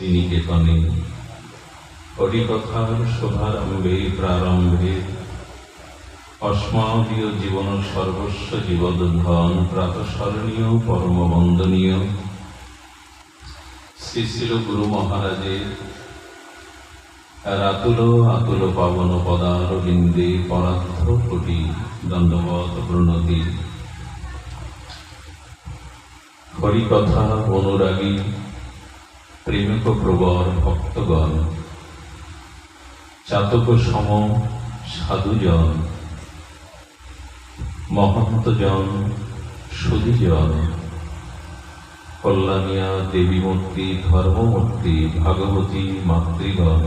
শ্রীনিকেতনে হরিকথার শুভারম্ভে প্রারম্ভে অস্মাদীয় জীবন সর্বস্ব জীবদধন প্রাতঃস্মরণীয় পরম বন্দনীয় শ্রী শ্রী গুরু মহারাজের আতুল আতুল পাবন পদারবিন্দে পরার্থ কোটি দণ্ডবত প্রণতি। হরিকথা অনুরাগী প্রেমিক প্রবর ভক্তগণ, চাতক সম সাধুজন, মহন্তজন, সুধীজন, কল্যাণিয়া দেবীমূর্তি, ধর্মমূর্তি, ভাগবতী মাতৃগণ,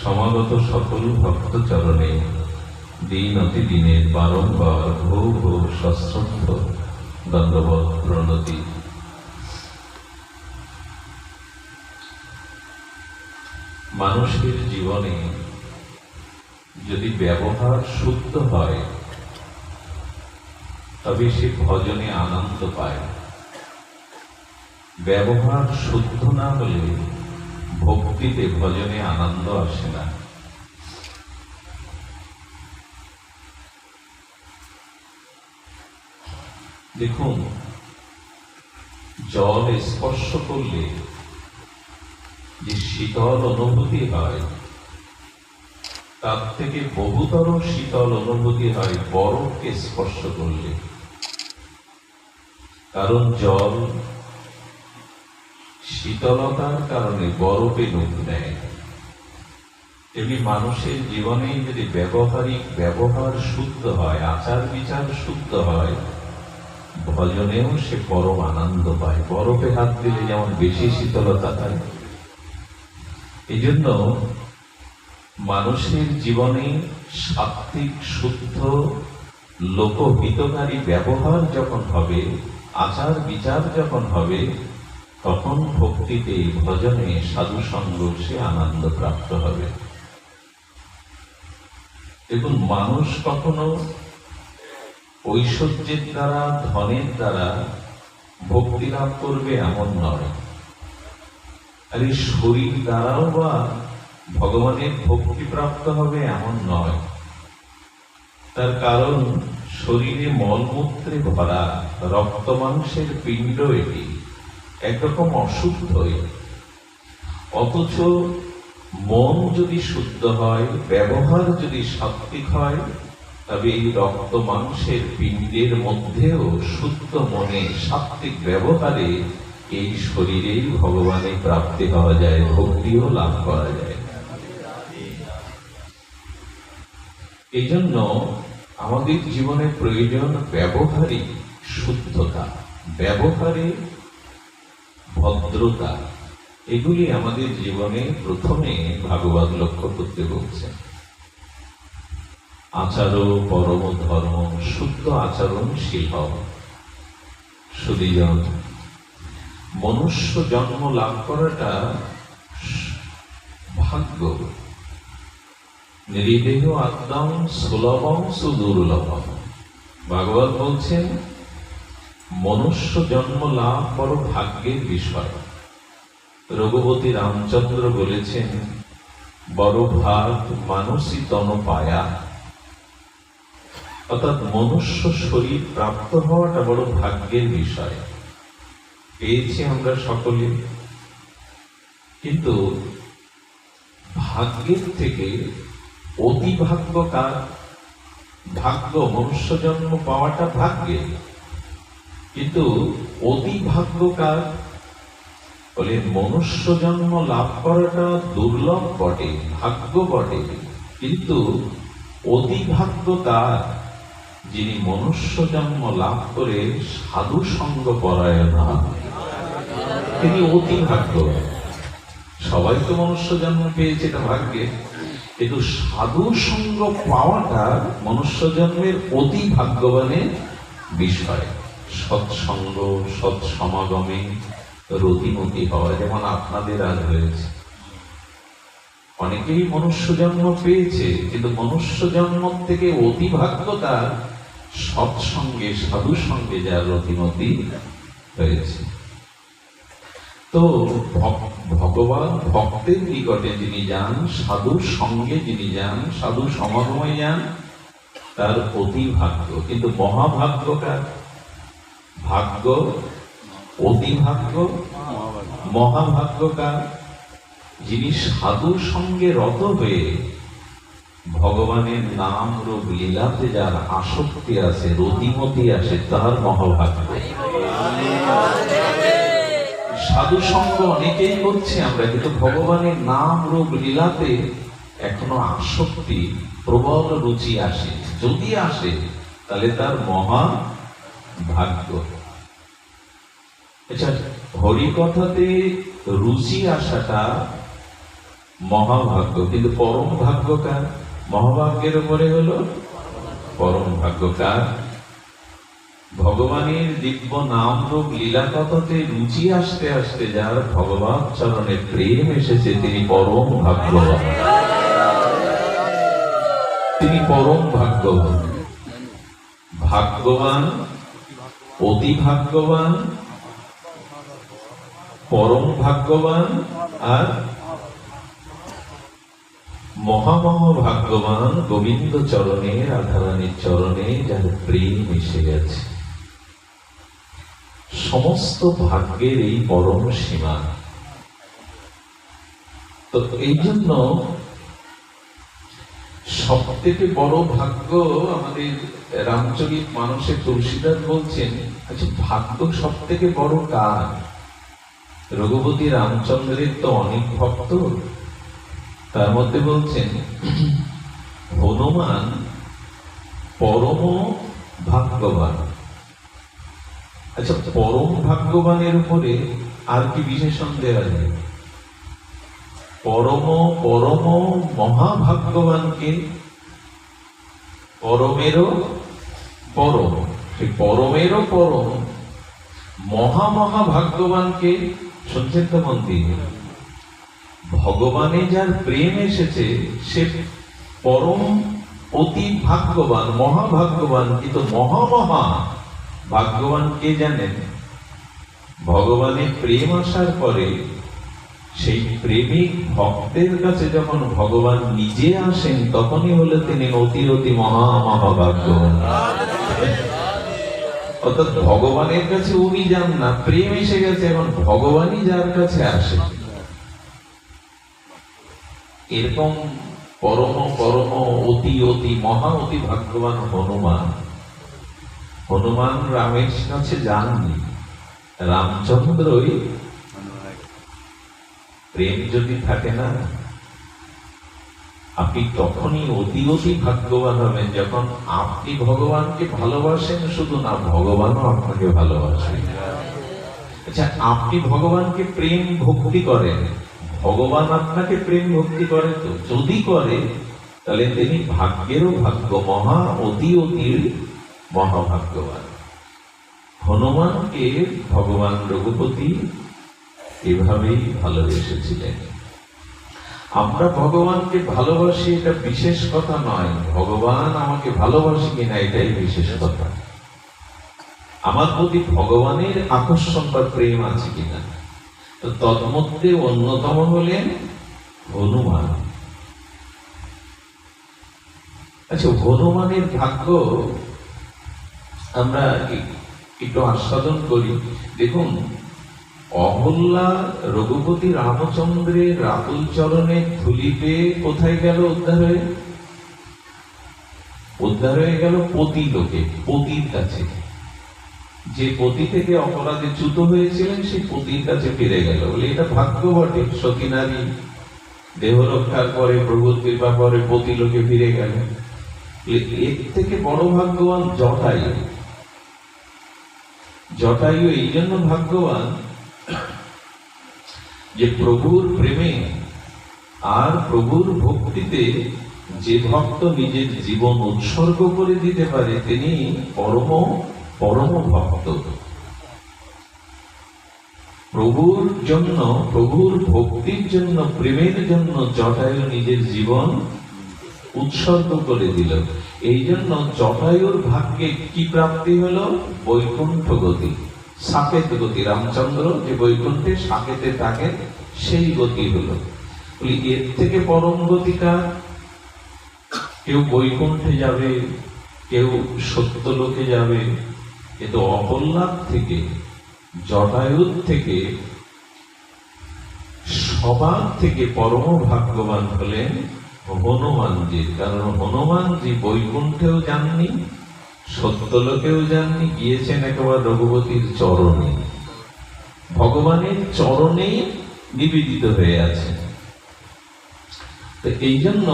সমাগত সকল ভক্তচরণে দিন অতি দিনে বারংবার ভূ ভূ সশ্রদ্ধ দণ্ডবত প্রণতি। মানুষের জীবনে যদি ব্যবহার শুদ্ধ হয় তবে সে ভজনে আনন্দ পায়। ব্যবহার শুদ্ধ না হলে ভক্তিতে ভজনে আনন্দ আসে না। দেখুন, জল স্পর্শ করলে যে শীতল অনুভূতি হয় তার থেকে বহুতর শীতল অনুভূতি হয় বরফকে স্পর্শ করলে। কারণ জল শীতলতার কারণে বরফে রূপ নেয়। তেমনি মানুষের জীবনে যদি ব্যবহার শুদ্ধ হয়, আচার বিচার শুদ্ধ হয়, ভজনেও সে পরম আনন্দ পায়। বরফে হাত দিলে যেমন বেশি শীতলতা পায়, এই জন্য মানুষের জীবনে সাত্ত্বিক শুদ্ধ লোকহিতকারী ব্যবহার যখন হবে, আচার বিচার যখন হবে, তখন ভক্তিতে ভজনে সাধু সঙ্গ সে আনন্দ প্রাপ্ত হবে। দেখুন, মানুষ কখনো ঐশ্বর্যের দ্বারা, ধনের দ্বারা ভক্তি লাভ করবে এমন নয়। আর এই শরীর দ্বারাও বা ভগবানের ভক্তি প্রাপ্ত হবে এমন নয়। তার কারণ শরীরে মলমূত্রে ভরা, রক্ত মাংসের পিণ্ড এটি একরকম অশুদ্ধই। অথচ মন যদি শুদ্ধ হয়, ব্যবহার যদি সাত্ত্বিক হয়, তবে এই রক্ত মাংসের পিণ্ডের মধ্যেও শুদ্ধ মনে সাত্ত্বিক ব্যবহারে এই শরীরেই ভগবানের প্রাপ্তি হওয়া যায়, ভক্তিও লাভ করা যায়। এই জন্য আমাদের জীবনে প্রয়োজন ব্যবহারে শুদ্ধতা, ব্যবহারে ভদ্রতা। এগুলি আমাদের জীবনে প্রথমে ভাগবত লক্ষ্য করতে বলছেন। আচারো পরম ধর্ম, শুদ্ধ আচরণশীল হও। সুধীজন, মনুষ্য জন্ম লাভ করাটা ভাগ্য। নিরীদেহ আত্মাম সুলভম সুদুর্লভম। ভাগবত বলছেন মনুষ্য জন্ম লাভ বড় ভাগ্যের বিষয়। রঘুপতি রামচন্দ্র বলেছেন বড় ভাগ মানসী তন পায়া। অর্থাৎ মনুষ্য শরীর প্রাপ্ত হওয়াটা বড় ভাগ্যের বিষয়। পেয়েছি আমরা সকলে, কিন্তু ভাগ্যের থেকে অতি ভাগ্য কার? ভাগ্য মনুষ্য জন্ম পাওয়াটা ভাগ্যের, কিন্তু অতি ভাগ্য কার? বলে মনুষ্য জন্ম লাভ করাটা দুর্লভ বটে, ভাগ্য বটে, কিন্তু অতি ভাগ্য তার যিনি মনুষ্য জন্ম লাভ করে সাধু সঙ্গ পরায়ণ হন, তিনি অতি ভাগ্য। সবাই তো মনুষ্য জন্ম পেয়েছে, এটা ভাগ্যে, কিন্তু সাধু সঙ্গ পাওয়াটা মনুষ্য জন্মের অতি ভাগ্যবানের বিষয়। সৎসঙ্গ, সৎসমাগমে রতিমতি হওয়া, যেমন আপনাদের আজ হয়েছে। অনেকেই মনুষ্য জন্ম পেয়েছে, কিন্তু মনুষ্য জন্ম থেকে অতি ভাগ্য তার সৎসঙ্গে, সাধু সঙ্গে যার রতিমতি হয়েছে। তো ভগবান ভক্তের নিকটে যিনি যান, সাধুর সঙ্গে যিনি যান, সাধু সমাগমে যান, তার অতি ভাগ্য। কিন্তু মহাভাগ্য কার? ভাগ্য অতি ভাগ্য, মহাভাগ্য কার? যিনি সাধুর সঙ্গে রত হয়ে ভগবানের নাম রূপ লীলাতে যার আসক্তি আছে, রতিমতি আছে, তার মহাভাগ্য। সাধু সঙ্গ অনেকেই করছে আমরা, কিন্তু ভগবানের নাম রূপ লীলাতে এখনো আসক্তি, প্রবল রুচি আসে। যদি আসে তাহলে তার মহা ভাগ্য। আচ্ছা, হরিকথাতে রুচি আসাটা মহাভাগ্য, কিন্তু পরম ভাগ্য কার? মহাভাগ্যের উপরে হলো পরম ভাগ্য কার? ভগবানের দিব্য নাম রূপ লীলা কথাতে রুচি আসতে আসতে যার ভগবান চরণে প্রেম এসেছে, তিনি পরম ভাগ্যবান। তিনি পরম ভাগ্যবান। ভাগ্যবান, অতি ভাগ্যবান, পরম ভাগ্যবান আর মহামহা ভাগ্যবান গোবিন্দ চরণে, রাধারানীর চরণে যার প্রেম এসে গেছে। সমস্ত ভাগ্যের এই পরম সীমা। তো এই জন্য সব থেকে বড় ভাগ্য আমাদের রামচরিত মানসে তুলসীদাস বলছেন, আচ্ছা ভাগ্য সব থেকে বড় কার? রঘুপতি রামচন্দ্রের তো অনেক ভক্ত, তার মধ্যে বলছেন হনুমান পরম ভাগ্যবান। আচ্ছা, পরম ভাগ্যবানের উপরে আর কি বিশেষণ দেওয়া যায়? পরম পরম মহাভাগ্যবানকে, পরমেরও পরম, সেই পরমেরও পরম মহাভাগ্যবানকে শুনছেন তো মন দিয়ে? ভগবানে যার প্রেম এসেছে সে পরম অতি ভাগ্যবান, মহাভাগ্যবান। কিন্তু মহা ভাগ্যবান কে জানেন? ভগবানের প্রেম আসার পরে সেই প্রেমিক ভক্তের কাছে যখন ভগবান নিজে আসেন, তখনই হলে তিনি অতি অতি মহাভাগ্যবান। অর্থাৎ ভগবানের কাছে উনি যান না, প্রেম এসে গেছে, এখন ভগবানই যার কাছে আসে। এরকম পরম পরম অতি অতি মহা অতি ভাগ্যবান হনুমান। হনুমান রামের কাছে যাননি, রামচন্দ্রই। প্রেম যদি থাকে না, আপনি তখনই অতি অতি ভাগ্যবান হবেন যখন আপনি ভগবানকে ভালোবাসেন, শুধু না ভগবানও আপনাকে ভালোবাসেন। আচ্ছা, আপনি ভগবানকে প্রেম ভক্তি করেন, ভগবান আপনাকে প্রেম ভক্তি করে? তো যদি করে তাহলে তিনি ভাগ্যেরও ভাগ্য, মহা অতি অতি মহাভাগ্যবান। হনুমানকে ভগবান রঘুপতি এভাবেই ভালোবেসেছিলেন। আমরা ভগবানকে ভালোবাসি এটা বিশেষ কথা নয়, ভগবান আমাকে ভালোবাসি কিনা এটাই বিশেষ কথা। আমার প্রতি ভগবানের আকর্ষণ বা প্রেম আছে কিনা। তো তন্মধ্যে অন্যতম হলেন হনুমান। আচ্ছা, হনুমানের ভাগ্য আমরা একটু আস্বাদন করি। দেখুন, অহল্যা রঘুপতি রামচন্দ্রের রাতুল চরণে ধুলিতে কোথায় গেল? উদ্ধার হয়ে গেল পতি লোকে, পতির কাছে। যে পতি থেকে অপরাধে চ্যুত হয়েছিলেন সেই পতির কাছে ফিরে গেল। বলে এটা ভাগ্য বটে, সতী নারী দেহ রক্ষার পরে, প্রভুর কৃপা পরে পতি লোকে ফিরে গেল। এর থেকে বড় ভাগ্যবান জটায়ু। জটায়ু এই জন্য ভাগ্যবান যে প্রভুর প্রেমে আর প্রভুর ভক্তিতে যে ভক্ত নিজের জীবন উৎসর্গ করে দিতে পারে তিনি পরম পরম ভক্ত। প্রভুর জন্য, প্রভুর ভক্তির জন্য, প্রেমের জন্য জটায়ু নিজের জীবন উৎসর্গ করে দিল। এই জন্য জটায়ুর ভাগ্যে কি প্রাপ্তি হলো? বৈকুণ্ঠ গতি। সাকেত গতি, রামচন্দ্র যে বৈকুণ্ঠে সাকেতে থাকেন সেই গতি হলো। এর থেকে পরম গতিকা, কেউ বৈকুণ্ঠে যাবে, কেউ সত্যলোকে যাবে, কিন্তু অহল্লাদ থেকে, জটায়ুর থেকে, সবার থেকে পরম ভাগ্যবান হলেন হনুমানজি। কারণ হনুমানজি বৈকুণ্ঠেও যাননি, সত্যলোকেও যাননি, গিয়েছেন একেবারে রঘুপতির চরণে, ভগবানের চরণে নিবেদিত হয়ে আছেন। তো এই জন্য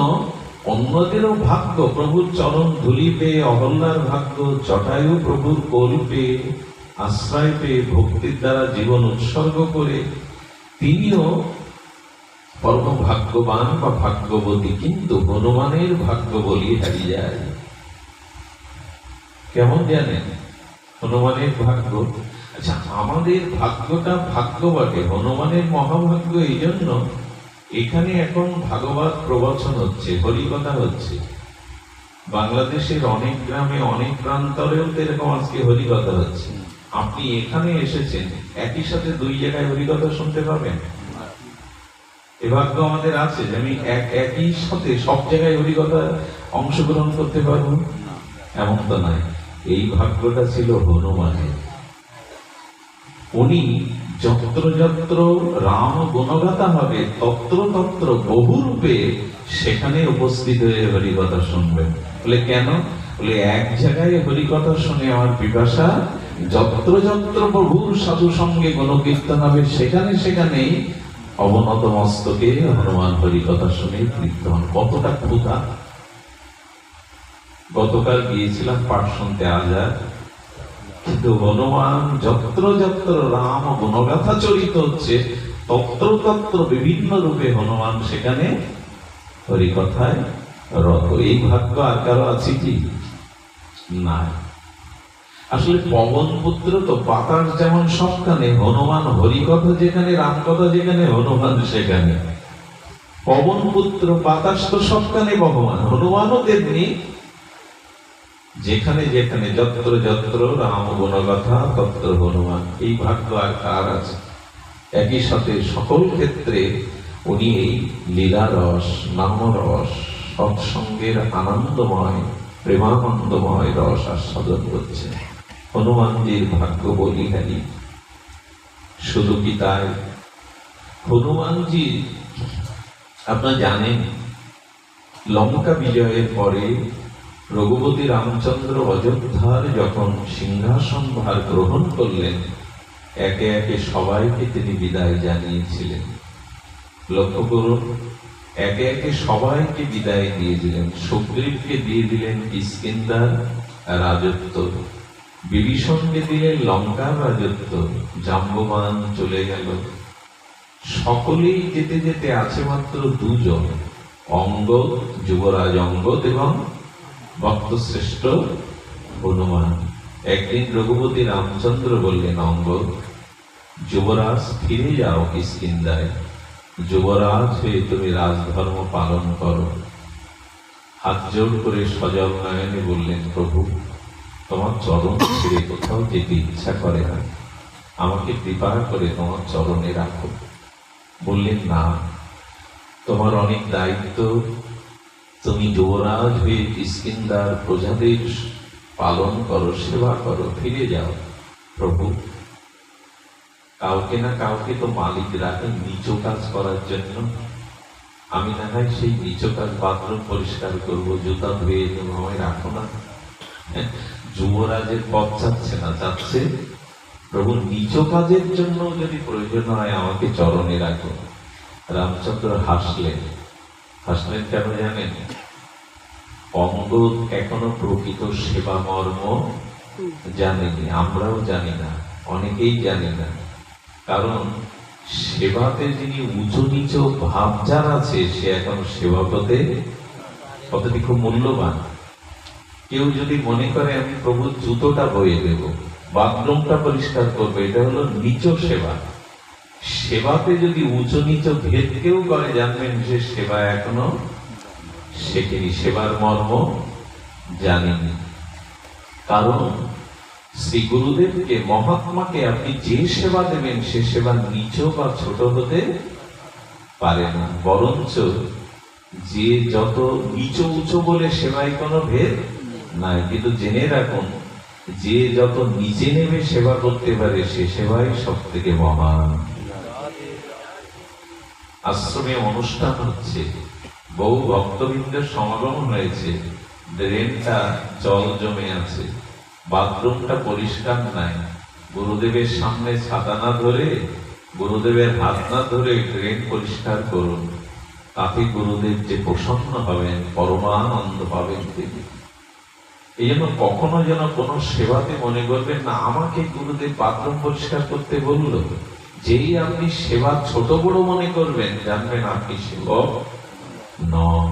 অন্যদেরও ভাগ্য প্রভুর চরণ ধুলি পেয়ে, অহল্যার ভাগ্য জটায়ু প্রভুর কোল পেয়ে, আশ্রয় পেয়ে, ভক্তির দ্বারা জীবন উৎসর্গ করে তিনিও পরম ভাগ্যবান বা ভাগ্যবতী। কিন্তু হনুমানের ভাগ্য বলি হারিয়ে যায়। কেমন জানেন হনুমানের ভাগ্য? আচ্ছা, আমাদের ভাগ্যটা ভাগ্য বটে, হনুমানের মহাভাগ্য এই জন্য এখানে এখন ভাগবত প্রবচন হচ্ছে, হরিকথা হচ্ছে। বাংলাদেশের অনেক গ্রামে, অনেক প্রান্তরেও এরকম আজকে হরিকথা হচ্ছে। আপনি এখানে এসেছেন, একই সাথে দুই জায়গায় হরিকথা শুনতে পাবেন? এ ভাগ্য আমাদের আছে যে আমি একই সাথে সব জায়গায় হরিকথা অংশগ্রহণ করতে পারবো, এমন তো নয়। এই ভাগ্যটা ছিল হনুমানের। উনি যত্র যত্র রাম গুণগাথা হবে, তত্র তত্র বহু রূপে সেখানে উপস্থিত হয়ে হরিকথা শুনবেন। বলে কেন? বলে এক জায়গায় হরিকথা শুনে আমার পিপাসা, যত্র যত্র প্রভুর সাধু সঙ্গে গুণকীর্তন হবে, সেখানে সেখানেই অবনত মস্তকে হনুমান হরিকথা শুনে তৃপ্ত হন। কতটা ক্ষুধা! গতকাল গিয়েছিলাম পাঠ শুনতে আজাদ, কিন্তু হনুমান যত্র যত্র রাম গুণগাথা চরিত হচ্ছে, তত্র তত্র বিভিন্ন রূপে হনুমান সেখানে হরিকথায় রত। এই ভাগ্য আর কারো আছে কি? না। আসলে পবন পুত্র তো বাতাস যেমন সবখানে, হনুমান হরিকথা যেখানে, রামকথা যেখানে, হনুমান সেখানে। পবন পুত্র বাতাস তো সবখানে ভগবান, হনুমানও তেমনি যেখানে যেখানে যত্র যত্র রাম গুণগাথা তত্র হনুমান। এই ভাগ্য আর কার আছে? একই সাথে সকল ক্ষেত্রে উনি এই লীলারস, নামরস, সৎসঙ্গের আনন্দময়, প্রেমানন্দময় রস আস্বাদন করছেন। হনুমানজির ভাগ্য বলিহারি। শুধু কি তাই? হনুমানজি আপনারা জানেন, লঙ্কা বিজয়ের পরে রঘুপতি রামচন্দ্র অযোধ্যার যখন সিংহাসন ভার গ্রহণ করলেন, একে একে সবাইকে তিনি বিদায় জানিয়েছিলেন। লক্ষ্য করুন, একে একে সবাইকে বিদায় দিয়ে দিলেন। সুগ্রীবকে দিয়ে দিলেন কিষ্কিন্ধার রাজত্ব, বিভীষণকে দিলেন লঙ্কার রাজত্ব, জাম্ববান চলে গেল। সকলেই যেতে যেতে আছে মাত্র দুজন, অঙ্গদ, যুবরাজ অঙ্গদ এবং ভক্তশ্রেষ্ঠ হনুমান। একদিন রঘুপতি রামচন্দ্র বললেন, অঙ্গদ, যুবরাজ ফিরে যাও কিষ্কিন্ধায়, যুবরাজ হয়ে তুমি রাজধর্ম পালন করো। হাত জোড় করে সজল নয়নে বললেন, প্রভু, তোমার চরণ ছেড়ে কোথাও যেতে ইচ্ছা করে না, আমাকে কৃপা করে তোমার চরণে রাখো। বললেন, না, তোমার অনেক দায়িত্ব, তুমি যুবরাজ হয়ে কিষ্কিন্ধার প্রজাদের পালন করো, সেবা করো, ফিরে যাও। প্রভু, কাউকে না কাউকে তো মালিক রাখেন নিচ কাজ করার জন্য, আমি না হয় সেই নিচ কাজ, বাথরুম পরিষ্কার করব, জুতা ধুয়ে দেব, আমায় রাখো না। যুবরাজের পথ চাচ্ছে না, চাচ্ছে প্রভু নিচ কাজের জন্য যদি প্রয়োজন হয় আমাকে চরণে রাখো। রামচন্দ্র হাসলেন। হাসলেন কেন জানেন? অঙ্গদ এখনো প্রকৃত সেবা মর্ম জানেনি, আমরাও জানি না, অনেকেই জানি না। কারণ সেবাতে যিনি উঁচু নিচ ভাব যার আছে, সে এখন সেবা পদ্ধতি খুব মূল্যবান। কেউ যদি মনে করে আমি প্রভুর জুতোটা বয়ে দেব, বাথরুমটা পরিষ্কার করবো, এটা হলো নিচ সেবা। সেবাতে যদি উঁচু নিচ ভেদ কেউ করে, জানবেন যে সেবা এখনো শেখেনি, সেবার মর্ম জানেনি। কারণ শ্রী গুরুদেবকে, মহাত্মাকে আপনি যে সেবা দেবেন সে সেবা নিচ বা ছোট হতে পারে না, বরঞ্চ যে যত নিচ উঁচু বলে সেবায় কোনো ভেদ নাই। কিন্তু জেনে রাখুন, যে যত নিচে নেমে সেবা করতে পারে সে সেবাই সব থেকে মহান। আশ্রমে অনুষ্ঠান হচ্ছে, বহু ভক্তবৃন্দের সমাগম হয়েছে, ড্রেনটা জল জমে আছে, বাথরুমটা পরিষ্কার নাই, গুরুদেবের সামনে ছাতা না ধরে, গুরুদেবের হাত না ধরে ড্রেন পরিষ্কার করুন, তাতে গুরুদেব যে প্রসন্ন হবেন, পরমানন্দ পাবেন তিনি। এই জন্য কখনো যেন কোনো সেবাতে মনে করবেন না আমাকে গুরুদেব বাথরুম পরিষ্কার করতে বলল। যেই আপনি সেবা ছোট বড় মনে করবেন, জানবেন আপনি সেবক নন।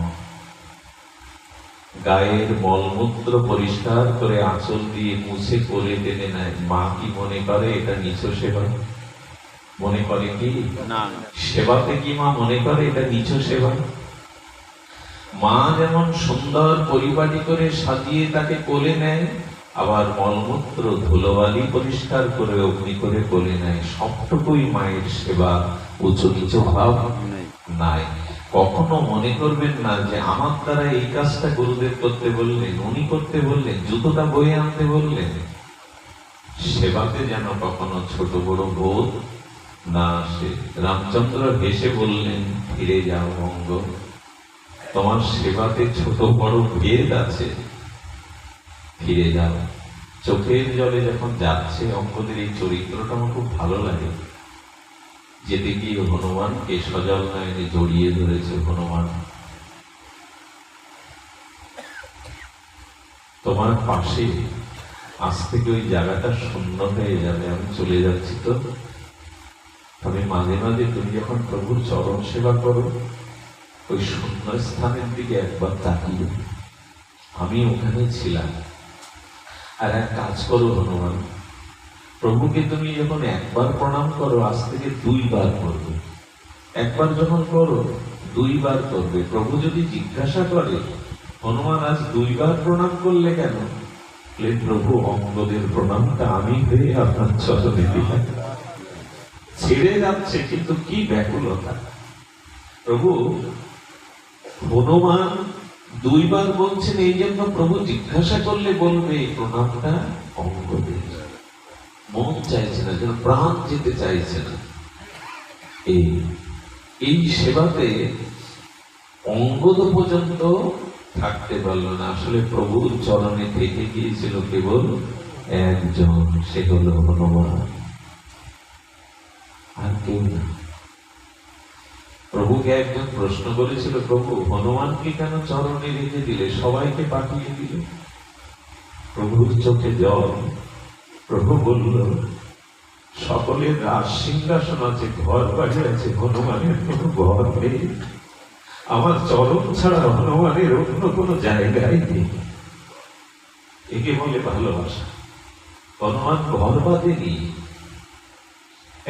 গায়ের মলমূত্র পরিষ্কার করে আঁচল দিয়ে মুছে করে টেনে নেয়, মা কি মনে করে এটা নিচ সেবা? মনে করে কি না? সেবাতে কি মা মনে করে এটা নিচ সেবা? মা যেমন সুন্দর পরিপাটি করে সাজিয়ে তাকে কোলে নেয়, আবার মলমূত্র ধুলোবালি পরিষ্কার করে অগ্নি করে কোলে নেয়, সবটুকুই মায়ের সেবা, উঁচু নিচু ভাব নাই। কখনো মনে করবেন না যে আমার দ্বারা এই কাজটা গুরুদেব করতে বললেন, উনি করতে বললেন, জুতোটা বয়ে আনতে বললেন। সেবাতে যেন কখনো ছোট বড় বোধ না আসে। রামচন্দ্র হেসে বললেন, ফিরে যাও অঙ্গ, তোমার সেবাতে ছোট বড় ভেদ আছে, ফিরে যাও। চোখের জলে যখন যাচ্ছে অঙ্গদের, এই চরিত্রটা আমার খুব ভালো লাগে। যেতে গিয়ে হনুমানকে সজল নয়নে জড়িয়ে ধরেছে, হনুমান তোমার পাশে আজ থেকে ওই জায়গাটা শূন্য হয়ে যাবে, আমি চলে যাচ্ছি, তো তবে মাঝে মাঝে তুমি যখন প্রভুর চরণ সেবা করো ওই শূন্য স্থানের দিকে একবার তাকিয়ে, আমি ওখানে ছিলাম। আর এক কাজ করো হনুমান, প্রভুকে তুমি যখন একবার প্রণাম করো আজ থেকে 2 বার করবে। একবার যখন করো 2 বার করবে। প্রভু যদি জিজ্ঞাসা করে হনুমান আজ 2 বার প্রণাম করলে কেন? প্রভু অঙ্গদের প্রণামটা আমি হয়ে আপনার চরণে দিলাম। ছেড়ে যাচ্ছে কিন্তু কি ব্যাকুলতা। প্রভু হনুমান 2 বার বলছেন, এই জন্য প্রভু জিজ্ঞাসা করলে বলবে এই প্রণামটা অঙ্গদের। মন চাইছে না, যেন প্রাণ যেতে চাইছে না। এই সেবাতে অঙ্গদ পর্যন্ত থাকতে পারলো না। আসলে প্রভুর চরণে থেকে গিয়েছিল কেবল একজন, সে হল হনুমান, আর কেউ না। প্রভুকে একজন প্রশ্ন করেছিল, প্রভু হনুমানকে কেন চরণে রেখে দিলে, সবাইকে পাঠিয়ে দিলে? প্রভুর চোখে জল। প্রভু বলল, সকলের রাজ সিংহাসন আছে, ঘর বাড়ি আছে, হনুমানের কোনো ঘর নেই। আমার চরণ ছাড়া হনুমানের অন্য কোনো জায়গায় নেই। একে বলে ভালোবাসা। হনুমান ঘর বাঁধেনি।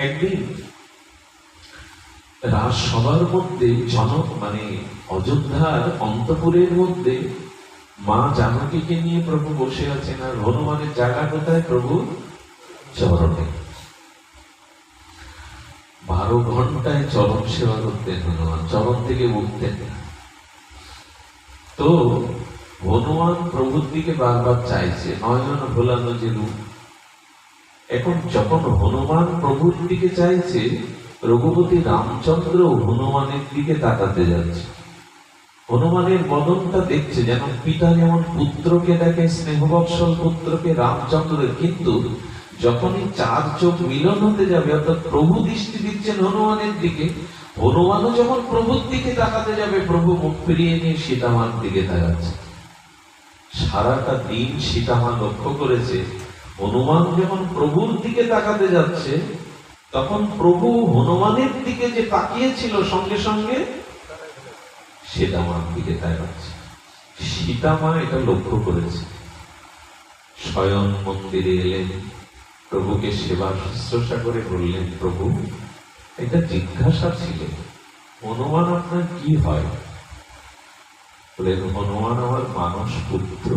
একদিন রাজসভার মধ্যে জনক মানে অযোধ্যার অন্তপুরের মধ্যে মা জানকীকে নিয়ে প্রভু বসে আছেন, আর হনুমানের জায়গা কোথায়? প্রভু চরণে। 12 ঘন্টায় চরণ সেবা করতেন হনুমান, চরণ থেকে উঠতেন না। তো হনুমান প্রভুর দিকে বারবার চাইছে, নয়ন ভোলানো যে রূপ। এখন যখন হনুমান প্রভুর দিকে চাইছে, রঘুপতি রামচন্দ্র হনুমানের দিকে তাকাতে যাচ্ছে। হনুমানের বদনটা দেখছে, যেন পিতা যেমন পুত্রকে দেখে, স্নেহবৎসল পুত্রকে রামচন্দ্রের, কিন্তু যখনই 4 চোখ মিলন হতে যাবে, অর্থাৎ প্রভু দৃষ্টি দিচ্ছেন হনুমানের দিকে, হনুমানও যখন প্রভুর দিকে তাকাতে যাবে, প্রভু মুখ ফিরিয়ে নিয়ে সীতামার দিকে তাকাচ্ছে। সারাটা দিন সীতামা লক্ষ্য করেছে, হনুমান যখন প্রভুর দিকে তাকাতে যাচ্ছে, তখন প্রভু হনুমানের দিকে যে তাকিয়েছিল, সঙ্গে সঙ্গে সীতামার দিকে তাকাচ্ছে। সীতামা এটা লক্ষ্য করেছে। স্বয়ং মন্দিরে এলেন, প্রভুকে সেবা শুশ্রূষা করে বললেন, প্রভু এটা জিজ্ঞাসা ছিল, হনুমান আপনার কি হয়? বললেন, হনুমান আমার মানস পুত্র,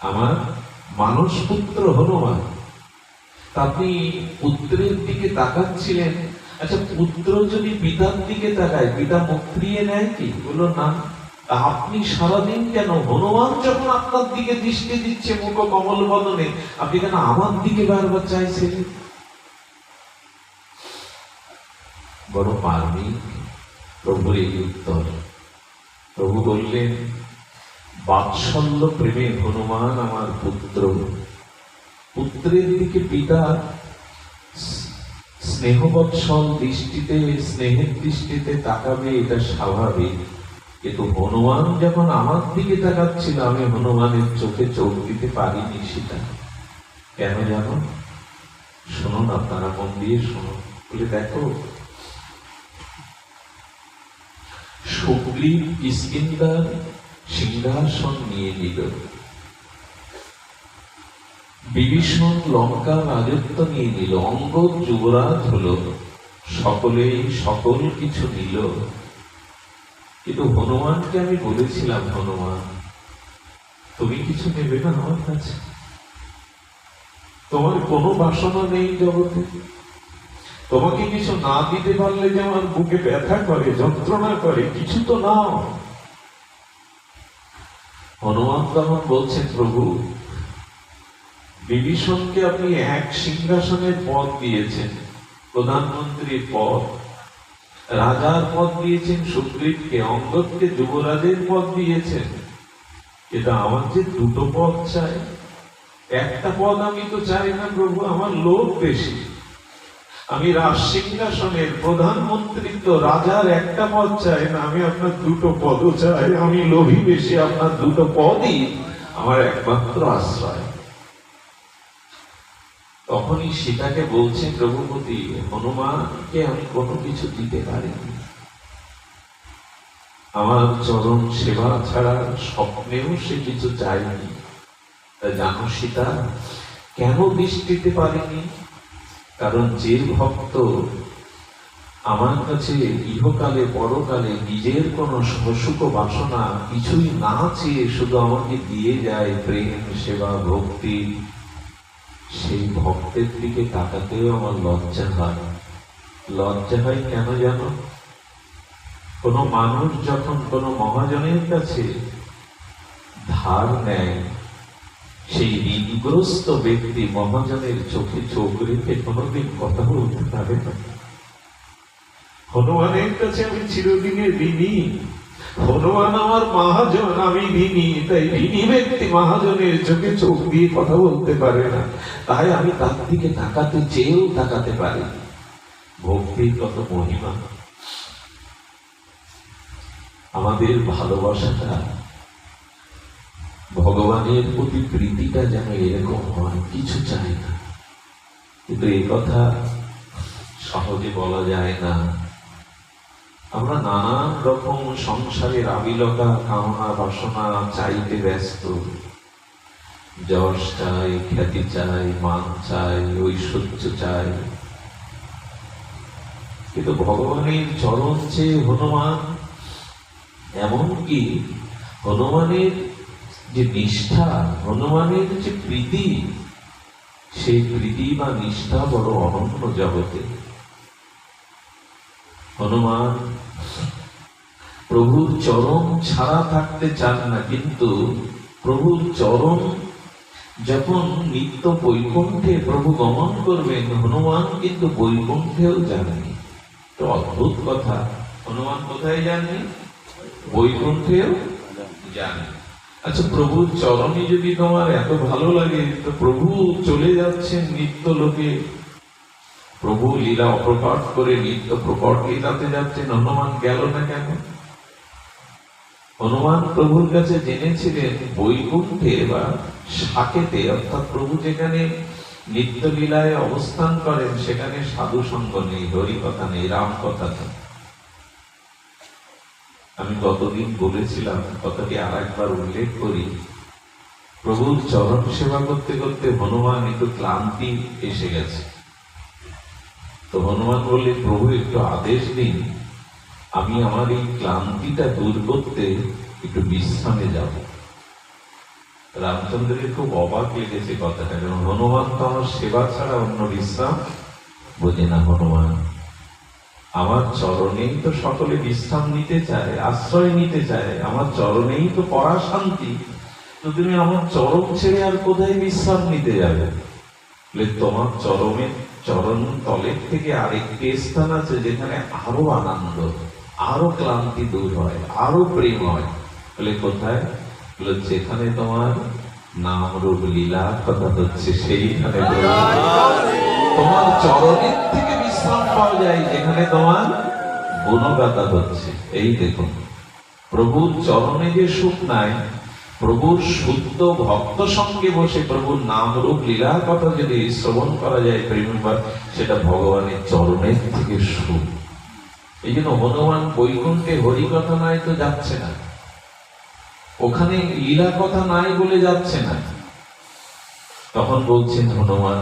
আমার মানস পুত্র হনুমান, আপনি পুত্রের দিকে তাকাচ্ছিলেন। আচ্ছা, পুত্র যদি পিতার দিকে তাকায়, পিতা মুখ ফিরিয়ে নেয় কি? বললো না। আপনি সারাদিন কেন, হনুমান যখন আপনার দিকে দৃষ্টি দিচ্ছে মুখ কমল বদনে, আপনি কেন আমার দিকে বারবার চাইছেন? বড় মার্মিক প্রভুর এই উত্তর। প্রভু বললেন, বাৎসল্য প্রেমে হনুমান আমার পুত্র। পুত্রের দিকে পিতা স্নেহবৎসল দৃষ্টিতে, স্নেহের দৃষ্টিতে তাকাবে, এটা স্বাভাবিক। কিন্তু হনুমান যখন আমার দিকে তাকাচ্ছিল, আমি হনুমানের চোখে চোখ দিতে পারিনি। সেটা কেন জানো? শুনুন, আপনারা মন দিয়ে শুনুন। বলে, দেখো, সুগ্রীব কিষ্কিন্ধার সিংহাসন নিয়ে নিল, বিভীষণ লঙ্কা রাজত্ব নিয়ে নিল, অঙ্গদ যুবরাজ হলো, সকলেই সকল কিছু নিল। কিন্তু হনুমানকে আমি বলেছিলাম, হনুমান তুমি কিছু নেবে না আমার কাছে? তোমার কোনো বাসনা নেই জগতে? তোমাকে কিছু না দিতে পারলে যে আমার বুকে ব্যথা করে, যন্ত্রণা করে, কিছু তো নাও। হনুমান তখন বলছেন, প্রভু বিভীষণকে আপনি এক সিংহাসনের পদ দিয়েছেন, প্রধানমন্ত্রীর পদ, রাজার পদ দিয়েছেন সুগ্রীবকে, অঙ্গদকে যুবরাজের পদ দিয়েছেন। এটা আমার যে দুটো পদ চাই, একটা পদ আমি তো চাই না প্রভু, আমার লোভ বেশি। আমি রাজ সিংহাসনের প্রধানমন্ত্রিত্ব, রাজার একটা পদ চাই না, আমি আপনার দুটো পদও চাই। আমি লোভী বেশি, আপনার দুটো পদই আমার একমাত্র আশ্রয়। তখনই সীতাকে বলছে রঘুপতি, হনুমানকে আমি কোনো কিছু দিতে পারিনি, আমার চরণ সেবা ছাড়া স্বপ্নেও সে কিছু চায়নি। জানো সীতা, কেন দৃষ্টিতে পারিনি? কারণ যে ভক্ত আমার কাছে ইহকালে পরকালে নিজের কোন সুখ বাসনা কিছুই না চেয়ে শুধু আমাকে দিয়ে যায় প্রেম, সেবা, ভক্তি, সেই ভক্তের দিকে তাকাতেও আমার লজ্জা হয়। লজ্জা হয় কেন জানো? কোন মানুষ যখন কোন মহাজনের কাছে ধার নেয়, সেই ঋণগ্রস্ত ব্যক্তি মহাজনের চোখে চোখ রেখে কোনোদিন কথা বলতে পারে না। হনুমানের কাছে আমি চিরদিনের ঋণী। হনুমান আমার মহাজন, আমি ঋণী। তাই ঋণী ব্যক্তি মহাজনের চোখে চোখ দিয়ে কথা বলতে পারে না, তাই আমি তার দিকে তাকাতে চেয়েও তাকাতে পারি। ভক্তির কত মহিমা! আমাদের ভালোবাসাটা, ভগবানের প্রতি প্রীতিটা যেন এরকম হয়, কিছু চাই না। কিন্তু এই কথা সহজে বলা যায় না। আমরা নানান রকম সংসারের আবিলতা, কামনা, বাসনা চাইতে ব্যস্ত। যশ চাই, খ্যাতি চাই, মান চাই, ঐশ্বর্য চাই। কিন্তু ভগবানের চরণ চেয়ে হনুমান, এমনকি হনুমানের যে নিষ্ঠা, হনুমানের যে প্রীতি, সেই প্রীতি বা নিষ্ঠা বড় অনন্য জগতে। হনুমান প্রভুর চরণ ছাড়া থাকতে চান না, কিন্তু প্রভুর চরণ যখন নিত্য বৈকুণ্ঠে প্রভু গমন করবেন, হনুমান কিন্তু বৈকুণ্ঠেও যাননি। তো অদ্ভুত কথা, হনুমান কোথায় যাননি? বৈকুণ্ঠেও যাননি। আচ্ছা, প্রভুর চরণে যদি তোমার এত ভালো লাগে, তো প্রভু চলে যাচ্ছেন নিত্য লোকে, প্রভু লীলা অপ্রকট করে নিত্য প্রকট লীলাতে যাচ্ছেন, হনুমান গেল না কেন? হনুমান প্রভুর কাছে জেনেছিলেন বৈকুণ্ঠে বা সাকেতে, অর্থাৎ প্রভু যেখানে নিত্য লীলায় অবস্থান করেন, সেখানে সাধু সঙ্গ নেই, হরি কথা নেই, রাম কথা নেই। আমি গতদিন বলেছিলাম, কথাটি আর একবার উল্লেখ করি। প্রভুর চরণ সেবা করতে করতে হনুমান একটু ক্লান্তি এসে গেছে। তো হনুমান বললে, প্রভু একটু আদেশ দিন, আমি আমার এই ক্লান্তিটা দূর করতে একটু বিশ্রামে যাব। রামচন্দ্রের খুব অবাক লেগেছে কথাটা, কারণ হনুমান তো আমার সেবা ছাড়া অন্য বিশ্রাম বোঝে না। হনুমান আমার চরণেই তো সকলে বিশ্রাম নিতে চায়, আশ্রয় নিতে চায়, আমার চরণেই তো পরা শান্তি, তো তুমি আমার চরণ ছেড়ে আর কোথায় বিশ্রাম নিতে যাবে? তোমার চরণ তলের থেকে আরেকটি স্থান আছে যেখানে আরো আনন্দ, আরো ক্লান্তি দূর হয়, আরো প্রেম হয়। বলে কোথায়? যেখানে তোমার নাম রূপ লীলা কথা হচ্ছে, সেইখানে তোমার চরণের থেকে বিশ্রাম পাওয়া যায়, যেখানে তোমার গুণগাথা হচ্ছে। এই দেখুন, প্রভুর চরণে যে সুখ নাই, প্রভুর শুদ্ধ ভক্ত সঙ্গে বসে প্রভুর নাম রূপ লীলা কথা যদি শ্রবণ করা যায় প্রেমবার, সেটা ভগবানের চরণের থেকে সুখ। এই জন্য হনুমান বৈকুণ্ঠে হরি কথা নাই তো যাচ্ছে না, ওখানে লীলা কথা নাই বলে যাচ্ছে না। তখন বলছেন হনুমান,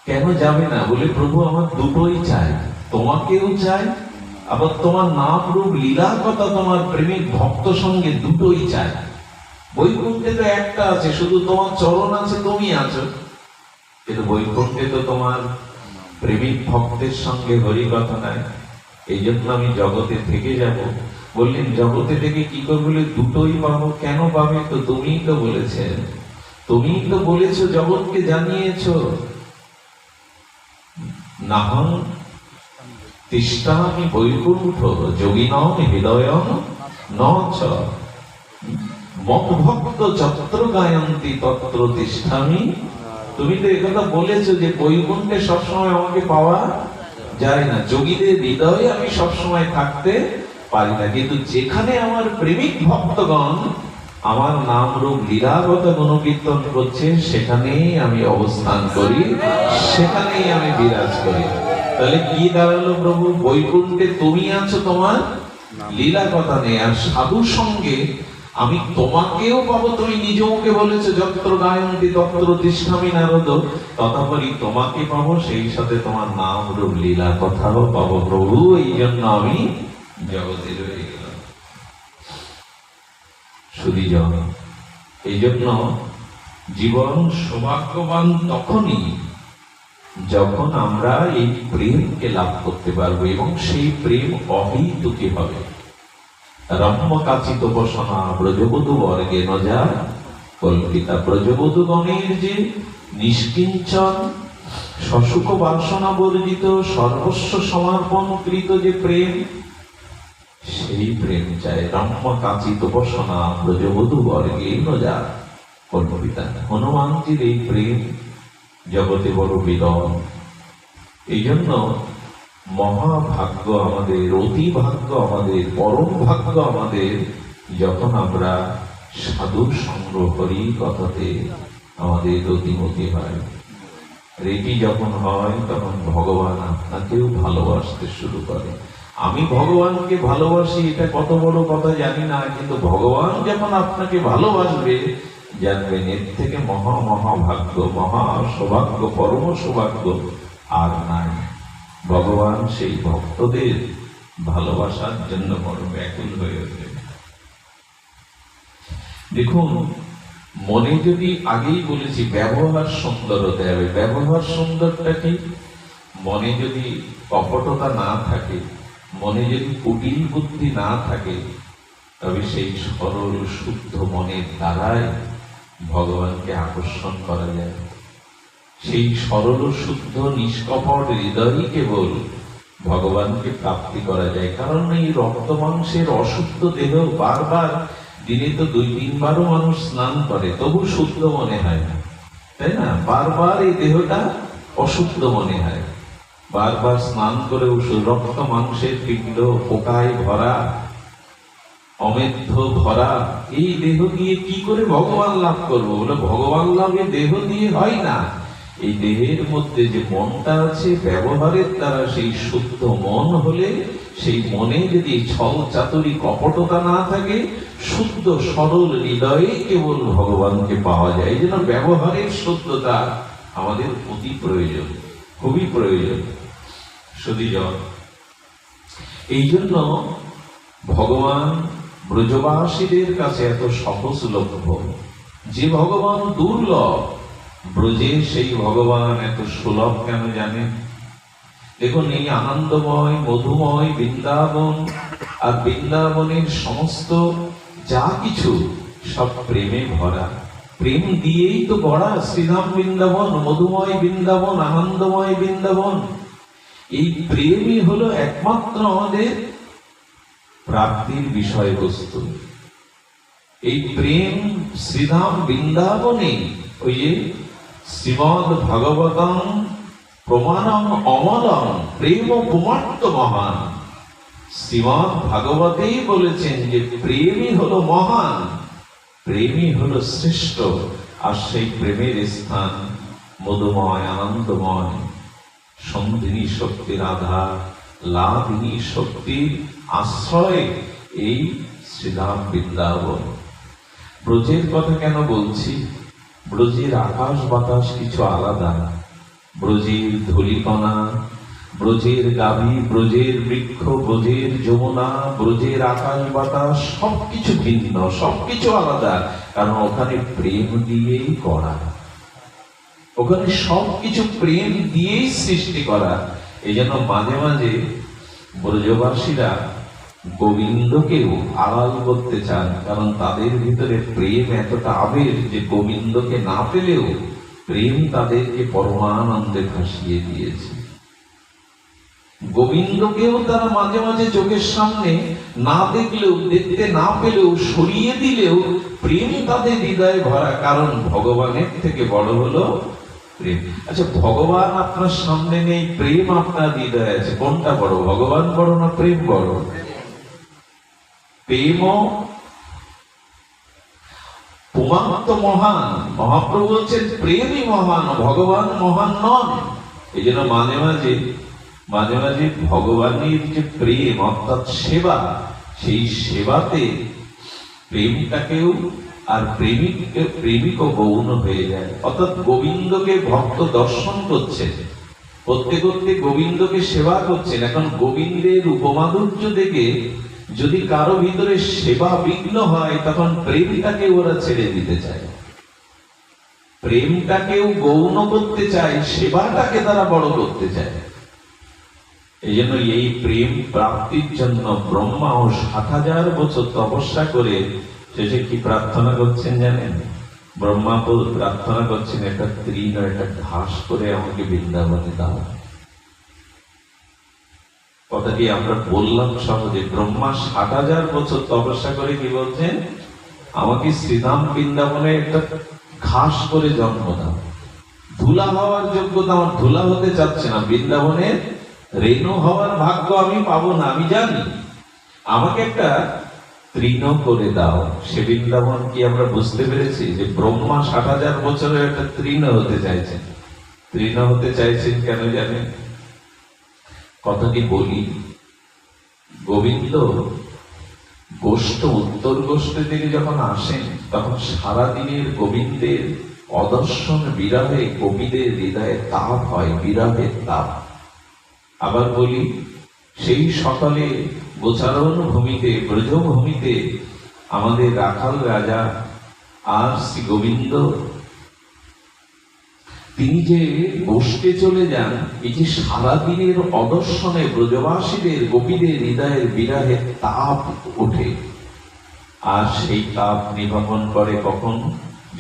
কেন যাবে না? বলে প্রভু আমার দুটোই চাই, তোমাকেও চাই, আবার তোমার নাম রূপ লীলা কথা তোমার প্রেমিক ভক্ত সঙ্গে দুটোই চাই। বৈকুণ্ঠে তো একটা আছে, শুধু তোমার চরণ আছে, তুমি আছো, কিন্তু বৈকুণ্ঠে তো তোমার প্রেমিক ভক্তের সঙ্গে হরি কথা নাই। এই জন্য আমি জগতে থেকে যাব। বললেন জগতে থেকে কি করে? বলে দুটোই পাবো। কেন পাবে? তো তুমিই তো বলেছেন, তুমিই তো বলেছো, জগৎকে জানিয়েছো, নাহং তিষ্ঠামি বৈকুণ্ঠ যোগিনং হৃদয়ং ন চ মদ্ভক্ত যত্র গায়ন্তি তত্র তিষ্ঠামি। তুমি তো একথা বলেছো যে বৈকুণ্ঠে সবসময় আমাকে পাওয়া যায় না, যোগীদের হৃদয়ে আমি সবসময় থাকতে পারি না, কিন্তু যেখানে আমার প্রেমিক ভক্তগণ আমার নাম রূপ লীলাগত গুণকীর্তন করছে, সেখানেই আমি অবস্থান করি, সেখানেই আমি বিরাজ করি। তাহলে কি দাঁড়ালো প্রভু? বৈকুণ্ঠে তুমি আছো, তোমার লীলা কথা নেই, আর সাধুর সঙ্গে আমি তোমাকেও পাবো। তুমি নিজ মুখে বলেছো যত্র গায়ন্তি তত্র তিষ্ঠামি নারদ, তথাপরি তোমাকে পাবো, সেই সাথে তোমার নাম রূপ লীলা কথাও পাবো প্রভু। এই জন্য আমি জগতে রয়ে গেলাম। সুধীজন, এই জন্য জীবন সৌভাগ্যবান তখনই যখন আমরা এই প্রেমকে লাভ করতে পারবো, এবং সেই প্রেম অহৈতুকী হবে। রম্যকাচিত বসনা ব্রজবধূ বর্গে নজা কল্পিতা। ব্রজবধূগণের যে নিষ্কিঞ্চন সশুক বাসনা বর্জিত সর্বস্ব সমর্পণকৃত যে প্রেম, সেই প্রেম চাই। রম্যকাচিত বসনা ব্রজবধূ বর্গে নজা কল্পিতা। হনুমানজির এই প্রেম জগতে বড় বিরল। এই জন্য মহাভাগ্য আমাদের, অতি ভাগ্য আমাদের, পরম ভাগ্য আমাদের, যখন আমরা সাধুর সংগ্রহ করি কথাতে আমাদের অতিমতি হয়। রেটি যখন হয় তখন ভগবান আপনাকেও ভালোবাসতে শুরু করে। আমি ভগবানকে ভালোবাসি, এটা কত বড় কথা জানি না, কিন্তু ভগবান যখন আপনাকে ভালোবাসবে, জানবেন এর থেকে মহা মহাভাগ্য, মহা সৌভাগ্য, পরম সৌভাগ্য আর নাই। ভগবান সেই ভক্তদের ভালোবাসার জন্য বড় ব্যাকুল হয়ে ওঠে। দেখুন, মনে যদি, আগেই বলেছি, ব্যবহার সুন্দর হতে হবে। ব্যবহার সুন্দরটা কি? মনে যদি কপটতা না থাকে, মনে যদি কুটিল বুদ্ধি না থাকে, তবে সেই সরল শুদ্ধ মনের দ্বারাই ভগবানকে আকর্ষণ করা যায়। সেই সরল শুদ্ধ নিষ্কপট হৃদয়ই কেবল ভগবানকে প্রাপ্তি করা যায়। কারণ এই রক্ত মাংসের অশুদ্ধ দেহ বারবার, দিনে তো 2-3 বারও মানুষ স্নান করে, তবু শুদ্ধ মনে হয় না, তাই না? বারবার এই দেহটা অশুদ্ধ মনে হয়, বারবার স্নান করেও রক্ত মাংসের পিণ্ড পোকায় ভরা, অমেধ্য ভরা, এই দেহ দিয়ে কি করে ভগবান লাভ করবো? বলে ভগবান লাভে দেহ দিয়ে হয় না। এই দেহের মধ্যে যে মনটা আছে, ব্যবহারের দ্বারা সেই শুদ্ধ মন হলে, সেই মনে যদি ছল চাতুরি কপটতা না থাকে, শুদ্ধ সরল হৃদয়ে কেবল ভগবানকে পাওয়া যায়। এই জন্য ব্যবহারের শুদ্ধতা আমাদের অতি প্রয়োজন, খুবই প্রয়োজন। সুধীজন, এই জন্য ভগবান ব্রজবাসীদের কাছে এত সহজলভ্য। যে ভগবান দুর্লভ, ব্রজে সেই ভগবান এত সুলভ কেন জানেন? দেখুন, এই আনন্দময় মধুময় বৃন্দাবন, আর বৃন্দাবনের সমস্ত যা কিছু সব প্রেমে ভরা। প্রেম দিয়েই তো গড়া শ্রীধাম বৃন্দাবন, মধুময় বৃন্দাবন, আনন্দময় বৃন্দাবন। এই প্রেমই হলো একমাত্র আমাদের প্রাপ্তির বিষয়বস্তু। এই প্রেম শ্রীধাম বৃন্দাবনে, ওই যে শ্রীমদ ভাগবতম প্রমাণম অমলম প্রেম পুমার্ত মহান, শ্রীমদ ভাগবতেই বলেছেন যে প্রেমই হলো মহান, প্রেমই হলো শ্রেষ্ঠ। আর সেই প্রেমের স্থান মধুময় আনন্দময় সন্ধিনী শক্তির আধার, লাভিনী শক্তির আশ্রয় এই শ্রীধাম বৃন্দাবন। ব্রজের কথা কেন বলছি? ব্রজের আকাশ বাতাস কিছু আলাদা। ব্রজের ধূলিকণা, ব্রজের গাভী, ব্রজের বৃক্ষ, ব্রজের যমুনা, ব্রজের আকাশ বাতাস সবকিছু ভিন্ন, সবকিছু আলাদা। কারণ ওখানে প্রেম দিয়েই করা, ওখানে সবকিছু প্রেম দিয়েই সৃষ্টি করা। এই জন্য মাঝে মাঝে ব্রজবাসীরা গোবিন্দকেও আড়াল করতে চান, কারণ তাদের ভিতরে প্রেম এতটা আবেগ যে গোবিন্দকে না পেলেও প্রেম তাদেরকে পরমানন্দে ভাসিয়ে দিয়েছে। গোবিন্দকেও তারা মাঝে মাঝে চোখের সামনে না দেখলেও, দেখতে না পেলেও, সরিয়ে দিলেও প্রেম তাদের হৃদয়ে ভরা। কারণ ভগবানের থেকে বড় হলো প্রেম। আচ্ছা, ভগবান আপনার সামনে নেই, প্রেম আপনার হৃদয়ে আছে, কোনটা বড়? ভগবান বড় না প্রেম বড়? প্রেম পুমান্ত মহান। মহাপ্রভু বলছেন প্রেমই মহান, ভগবান মহান নন। এই জন্য মাঝে মাঝে ভগবানের যে প্রেম অর্থাৎ সেবা, সেই সেবাতে প্রেমটাকেও আর প্রেমিকও গৌণ হয়ে যায়। অর্থাৎ গোবিন্দকে ভক্ত দর্শন করছেন, করতে করতে গোবিন্দকে সেবা করছেন। এখন গোবিন্দের উপমাধুর্য দেখে যদি কারো ভিতরে সেবা বিঘ্ন হয়, তখন প্রেমটাকে ওরা ছেড়ে দিতে চায়, প্রেমটাকেও গৌণ করতে চায়, সেবাটাকে তারা বড় করতে চায়। এই জন্য এই প্রেম প্রাপ্তির জন্য ব্রহ্মা ও ৭০০০ বছর তপস্যা করে শেষে কি প্রার্থনা করছেন জানেন? ব্রহ্মা প্রার্থনা করছেন, একটা তৃণ, একটা ঘাস করে আমাকে বৃন্দাবনে দাও। কথাটি আমরা বললাম সহজে। ব্রহ্মা ৬০০০০ বছর তপস্যা করে কি বলছেন? আমাকে শ্রীধাম বৃন্দাবনে একটা ঘাস করে জন্ম দাও। ধুলা হওয়ার যোগ্যতা আমার, ধুলা হতে চাচ্ছে না, বৃন্দাবনের রেণু হওয়ার ভাগ্য আমি পাবো না, আমি জানি। আমাকে একটা তৃণ করে দাও। সে বৃন্দাবন কি আমরা বুঝতে পেরেছি যে ব্রহ্মা ৬০০০০ বছরের একটা তৃণ হতে চাইছেন। তৃণ হতে চাইছেন কেন জানেন? কথাটি বলি, গোবিন্দ গোষ্ঠ, উত্তর গোষ্ঠ থেকে যখন আসেন, তখন সারাদিনের গোবিন্দের অদর্শন বিরহে গোপীদের হৃদয়ে তাপ হয়, বিরহের তাপ। আবার বলি, সেই সকালে গোচারণ ভূমিতে, ব্রজভূমিতে আমাদের রাখাল রাজা আর শ্রী গোবিন্দ তিনি যে গোষ্ঠে চলে যান, এই যে সারাদিনের অদর্শনে ব্রজবাসীদের গোপীদের হৃদয়ের বিরহের তাপ ওঠে। আর সেই তাপ নিভাবন করে কখন?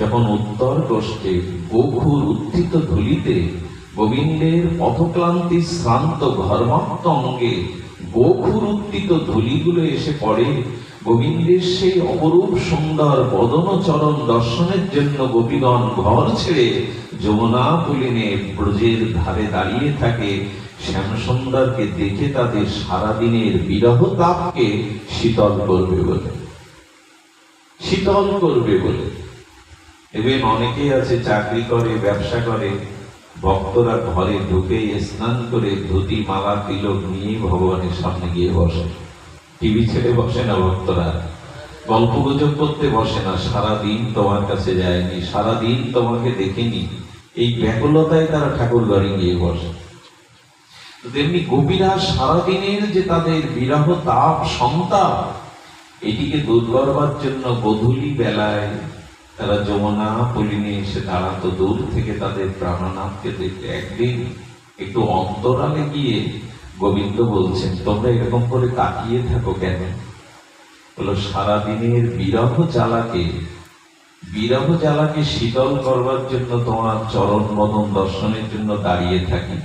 যখন উত্তর গোষ্ঠে গোখুর উত্থিত ধূলিতে গোবিন্দের পথক্লান্তি শ্রান্ত ঘর্মাক্ত অঙ্গে গোখুর উত্থিত ধূলিগুলো এসে পড়ে। গোবিন্দের সেই অপরূপ সুন্দর বদন চরণ দর্শনের জন্য গোপীগণ ঘর ছেড়ে যমুনা পুলিনে ব্রজের ধারে দাঁড়িয়ে থাকে, শ্যামসুন্দরকে দেখে তাদের সারাদিনের বিরহ তাপকে শীতল করবে বলে, শীতল করবে বলে। এবার অনেকেই আছে চাকরি করে, ব্যবসা করে, ভক্তরা ঘরে ঢুকে স্নান করে ধুতি মালা তিলক নিয়ে ভগবানের সামনে গিয়ে বসে। টিভি ছেড়ে বসে না ভক্তরা, গল্প গুজব করতে বসে না, সারাদিন তোমার কাছে যায়নি, সারাদিন তোমাকে দেখেনি, এই ব্যাকুলতায় তারা ঠাকুর ঘরে গিয়ে বসে। তেমনি গোপীরা সারাদিনের যে তাদের বিরহ তাপ সন্তাপ, এটিকে দূর করবার জন্য গোধূলি বেলায় তারা যমুনা পলিনে এসে দাঁড়াতো, দূর থেকে তাদের প্রাণনাথকে দেখতে। একদিন একটু অন্তরালে গিয়ে গোবিন্দ বলছেন, তোমরা এরকম করে তাকিয়ে থাকো কেন? বলো, সারাদিনের বিরহ জ্বালাকে শীতল করবার জন্য তোমার চরণ বদন দর্শনের জন্য দাঁড়িয়ে থাকি।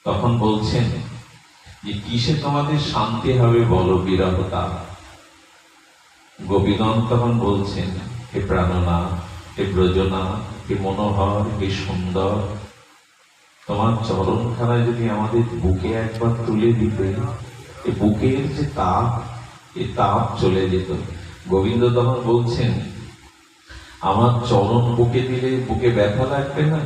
তখন বলছেন যে কিসে তোমাদের শান্তি হবে বলো, বিরহতা। গোপীগণ তখন বলছেন, হে প্রাণনাথ, হে ব্রজনাথ, হে মনোহর, হে সুন্দর, তোমার চরণখানায় যদি আমাদের বুকে একবার তুলে দিতে, এই বুকের যে তাপ, এই তাপ চলে যেত। গোবিন্দ তখন বলছেন, আমার চরণ বুকে দিলে বুকে ব্যথা লাগবে না?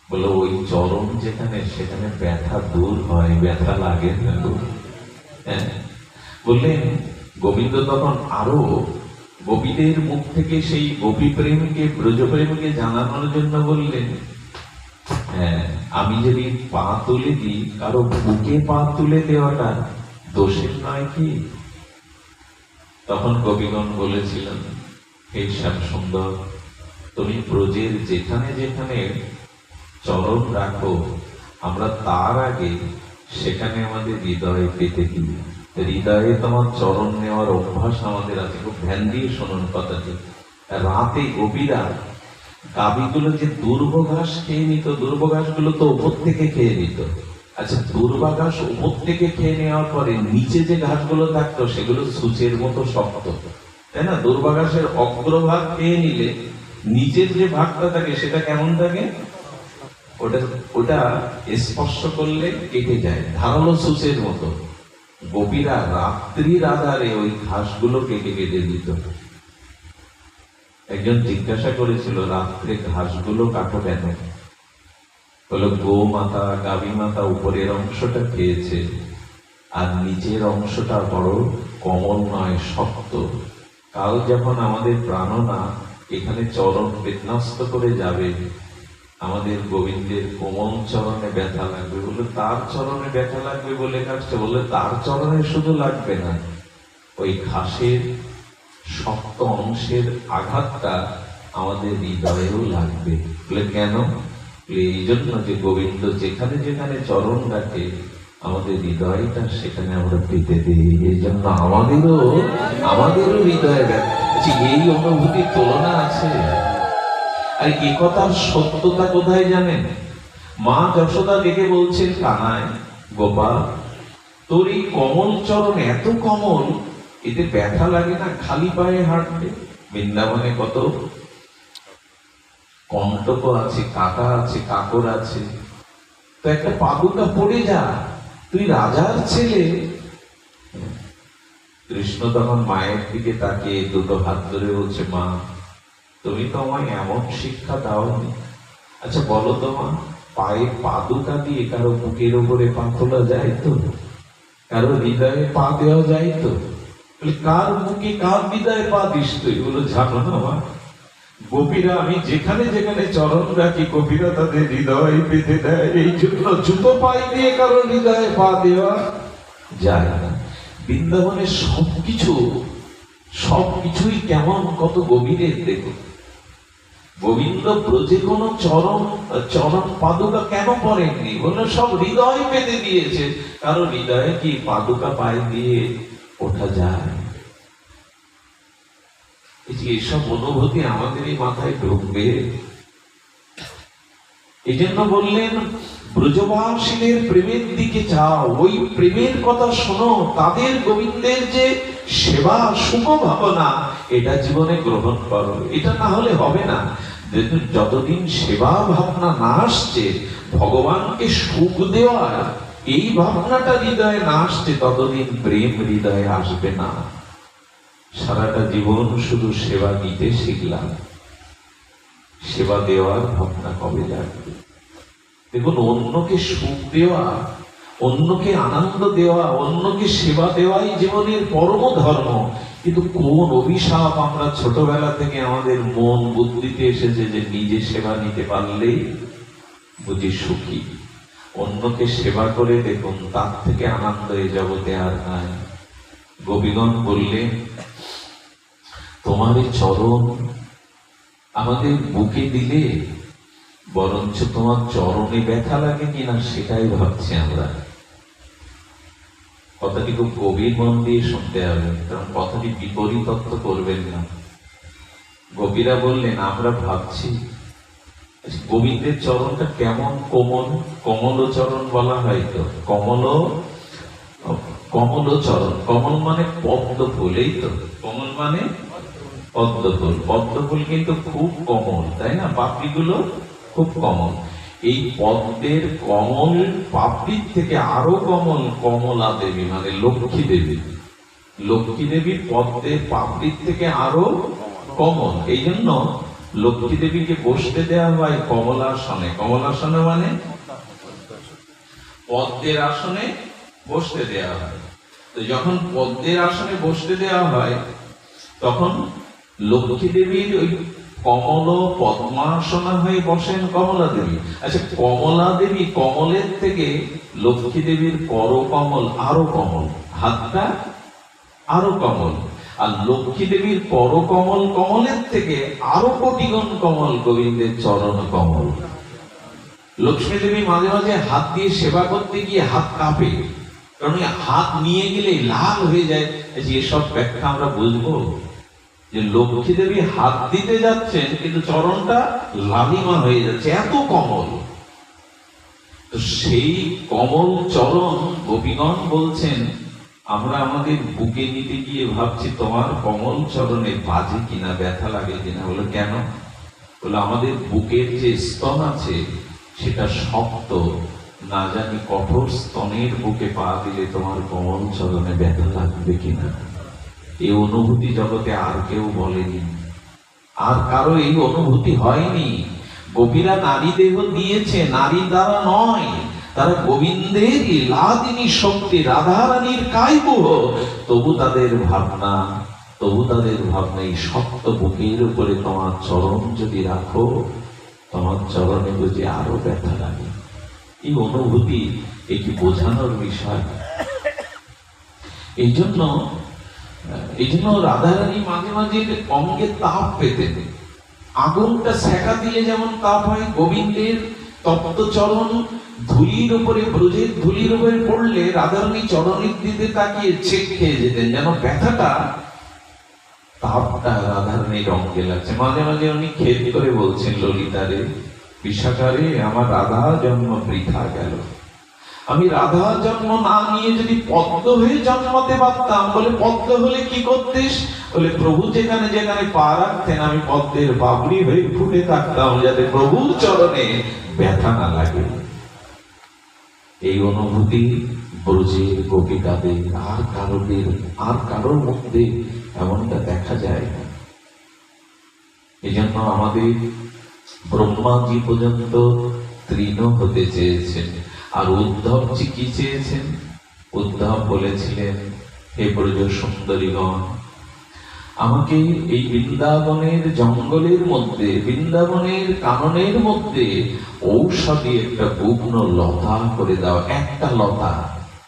বলো, ওই চরণ যেখানে, সেখানে ব্যথা দূর হয়, ব্যথা লাগে না গো। হ্যাঁ, বললেন গোবিন্দ তখন আরো গোপীদের মুখ থেকে সেই গোপী প্রেমকে, ব্রজ প্রেমকে জানানোর জন্য বললেন, হ্যাঁ, আমি যদি পা তুলে দিই, কারো বুকে পা তুলে দেওয়াটা দোষের নয় কি? তখন গোপীগণ বলেছিলেন, হে শ্যাম সুন্দর, তুমি ব্রজের যেখানে যেখানে চরণ রাখো, আমরা তার আগে সেখানে আমাদের হৃদয়ে পেতে দিই। হৃদয়ে তোমার চরণ নেওয়ার অভ্যাস আমাদের আছে। খুব ধ্যান দিয়ে শুনুন কথাটি। রাতে গোপীরা গাভীগুলো যে দুর্বা ঘাস খেয়ে নিত, দুর্বা ঘাসগুলো তো উপর থেকে খেয়ে নিত। আচ্ছা, দুর্বা ঘাস উপর থেকে খেয়ে নেওয়ার পরে নিচে যে ঘাসগুলো থাকতো সেগুলো সূচের মতো শক্ত, তাই না? দুর্বা ঘাসের অগ্রভাগ খেয়ে নিলে নিচের যে ভাগটা থাকে সেটা কেমন থাকে? ওটা স্পর্শ করলে কেটে যায়, ধারালো সূচের মতো। গোপীরা রাত্রির আধারে ওই ঘাসগুলো কেটে কেটে দিত। একজন জিজ্ঞাসা করেছিল, রাত্রে ঘাসগুলো কাটো কেন? বলো, গো মাতা, গাভী মাতা উপরের অংশটা খেয়েছে, আর নিচের অংশটা বড় কোমল নয়, শক্ত। কাল যখন আমাদের প্রাণনা এখানে চরণ বিন্যস্ত করে যাবে, আমাদের গোবিন্দের কোমল চরণে ব্যথা লাগবে। বলে, তার চরণে ব্যথা লাগবে বলে কাটছে? বলে, তার চরণে শুধু লাগবে না, ওই ঘাসের শক্ত অংশের আঘাতটা আমাদের হৃদয়েও লাগবে। বলে, কেন? এই জন্য যে গোবিন্দ যেখানে যেখানে চরণ রাখে, আমাদের হৃদয়টা সেখানে আমরা পেতে দিই। এই জন্য আমাদেরও হৃদয়ে ব্যথা। এই অনুভূতির তুলনা আছে। আর এ কথার সত্যতা কোথায় জানেন? মা যশোদা দেখে বলছেন, কানায়, গোপাল, তোর এই কমল চরণ এত কমল, এতে ব্যথা লাগে না খালি পায়ে হাঁটতে? বৃন্দাবনে কত কণ্টক আছে, কাটা আছে, কাকড় আছে, তো একটা পাদুকা পড়ে যা, তুই রাজার ছেলে। কৃষ্ণ তখন মায়ের দিকে তাকিয়ে দুটো হাত ধরে বলছে, মা, তুমি তো আমায় এমন শিক্ষা দাওনি। আচ্ছা বলো তো মা, পায়ে পাদুকা দিয়ে কারো বুকের উপরে পা তোলা যায় তো? কারো হৃদয়ে পা দেওয়া যায় তো? কার বুকে কার হৃদয়ে পা দিস তুই? বলো, জানো না মা, গোপীরা, আমি যেখানে যেখানে চরণ রাখি, গোপীরা তাদের হৃদয় পেতে দেয়। এই জন্য জুতো পায়ে দিয়ে কারো হৃদয়ে পা দেওয়া যায় না। বৃন্দাবনের সবকিছুই কেমন, কত গভীরের দেখো। গোবিন্দ ব্রজে কোন চরণ পাদুকা কেন পড়েননি? বললো, সব হৃদয় পেতে দিয়েছে। কারো হৃদয়ে কি পাদুকা পায়ে দিয়ে ওঠা যায়? এসব অনুভূতি আমাদেরই মাথায় ঢুকবে। এই জন্য বললেন, ব্রজবাসীদের প্রেমের দিকে যাও, ওই প্রেমের কথা শোনো, তাদের গোবিন্দের যে সেবা, সুখ ভাবনা, এটা জীবনে গ্রহণ করো। এটা না হলে হবে না। যতদিন সেবা ভাবনা না আসছে, ভগবানকে সুখ দেওয়ার এই ভাবনাটা হৃদয়ে না আসছে, ততদিন প্রেম হৃদয়ে আসবে না। সারাটা জীবন শুধু সেবা দিতে শিখলাম, সেবা দেওয়ার ভাবনা কবে জাগবে? দেখুন, অন্যকে সুখ দেওয়া, অন্যকে আনন্দ দেওয়া, অন্যকে সেবা দেওয়াই জীবনের পরম ধর্ম। কিন্তু কোন অভিশাপ আমরা ছোটবেলা থেকে আমাদের মন বুদ্ধিতে এসেছে যে নিজে সেবা নিতে পারলেই বুঝি সুখী। অন্যকে সেবা করে দেখুন, তার থেকে আনন্দ এই জগতে আর নাই। গোপীগণ বললেন, তোমার এই চরণ আমাদের বুকে দিলে বরঞ্চ তোমার চরণে ব্যথা লাগে কিনা সেটাই ভাবছি আমরা। কথাটি খুব গভীর মন দিয়ে শুনতে হবে, কারণ কথাটি বিপরীতত্ব করবেন না। গোপীরা বললেন, আমরা ভাবছি গোবিন্দের চরণটা কেমন কোমল, কমল চরণ বলা হয় তো, কমল চরণ, কমল মানে পদ্ম ফুল, এই তো, কমল মানে পদ্ম ফুল। পদ্ম ফুল কিন্তু খুব কমল, তাই না? পাপড়িগুলো খুব কমল। এই পদ্মের কমল পাপড়ির থেকে আরো কমল কমলা দেবী, মানে লক্ষ্মী দেবী। লক্ষ্মী দেবীর পদ্মের পাপড়ির থেকে আরো কমল। এই জন্য লক্ষ্মী দেবীকে বসতে দেওয়া হয় কমলাসনে। কমলাসনে মানে পদ্মের আসনে বসতে দেওয়া হয়। তো যখন পদ্মের আসনে বসতে দেওয়া হয়, তখন লক্ষ্মী দেবীর ওই কমল পদ্মাসনা হয়ে বসেন কমলা দেবী। আচ্ছা, কমলা দেবী কমলের থেকে লক্ষ্মী দেবীর কর কমল আরো কমল, হাতটা আরো কমল। আর লক্ষ্মী দেবীর কর কমল কমলের থেকে আরো কোটিগুণ কমল গোবিন্দের চরণ কমল। লক্ষ্মী দেবী মাঝে মাঝে হাত দিয়ে সেবা করতে গিয়ে হাত কাঁপে, কারণ হাত নিয়ে গেলে লাল হয়ে যায়। এসব ব্যাখ্যা আমরা বুঝবো যে লক্ষ্মী দেবী হাত দিতে যাচ্ছেন কিন্তু চরণটা লালিমা হয়ে যাচ্ছে, এত কমল। তো সেই কমল চরণ গোপীগণ বলছেন, আমরা আমাদের বুকে নিতে গিয়ে ভাবছি তোমার কমল চরণে বাজে কিনা, ব্যথা লাগে কিনা। বলে কেন? বলে আমাদের বুকের যে স্তন আছে সেটা শক্ত, না জানি কঠোর স্তনের বুকে পা দিলে তোমার কমল চরণে ব্যথা লাগবে কিনা। এই অনুভূতি জগতে আর কেউ বলেনি, আর কারো এই অনুভূতি হয়নি। গোপীরা নারী দেহ দিয়েছে, নারী দ্বারা নয়, তারা গোবিন্দের লীলাদিনী শক্তি, রাধারানীর কায়বহ। তবু তাদের ভাবনা এই শক্ত বুকের উপরে তোমার চরণ যদি রাখো, তোমার চরণে বুঝি আরো ব্যথা লাগে। এই অনুভূতি এটি বোঝানোর বিষয়। এই জন্য রাধারানী মাঝে মাঝে অঙ্গে তাপ পেতেন। আগুনটা সেকা দিলে যেমন তাপ হয়, গোবিন্দের তপ্ত চরণ ধুলির উপরে, ব্রজের ধুলির উপরে পড়লে রাধারানী চরণের দিকে তাকিয়ে ছেক খেয়ে যেতেন, যেন ব্যথাটা, তাপটা রাধারানীর অঙ্গে লাগছে। মাঝে মাঝে উনি খেদ করে বলছেন, ললিতারে, বিশাখারে, আমার রাধা জন্ম বৃথা গেল। আমি রাধা জন্ম না নিয়ে যদি পদ্ম হয়ে জন্মাতে পারতাম। বলে পদ্ম হলে কি করতিস? বলে প্রভু যেখানে যেখানে পা রাখতেন আমি পদ্মের বাবরি হয়ে ফুটে থাকতাম, যাতে প্রভুর চরণে ব্যথা না লাগে। এই অনুভূতি ব্রজের গোপিকাদের আর কারোর মধ্যে এমনটা দেখা যায় না। এই জন্য আমাদের ব্রহ্মাজি পর্যন্ত তৃণ হতে চেয়েছেন। আর উদ্ধবজি কি চেয়েছেন? উদ্ধব বলেছিলেন, হে ব্রজ সুন্দরীগণ, আমাকে এই বৃন্দাবনের জঙ্গলের মধ্যে, বৃন্দাবনের কাননের মধ্যে ঔষধি একটা বুগ্ন লতা করে দাও,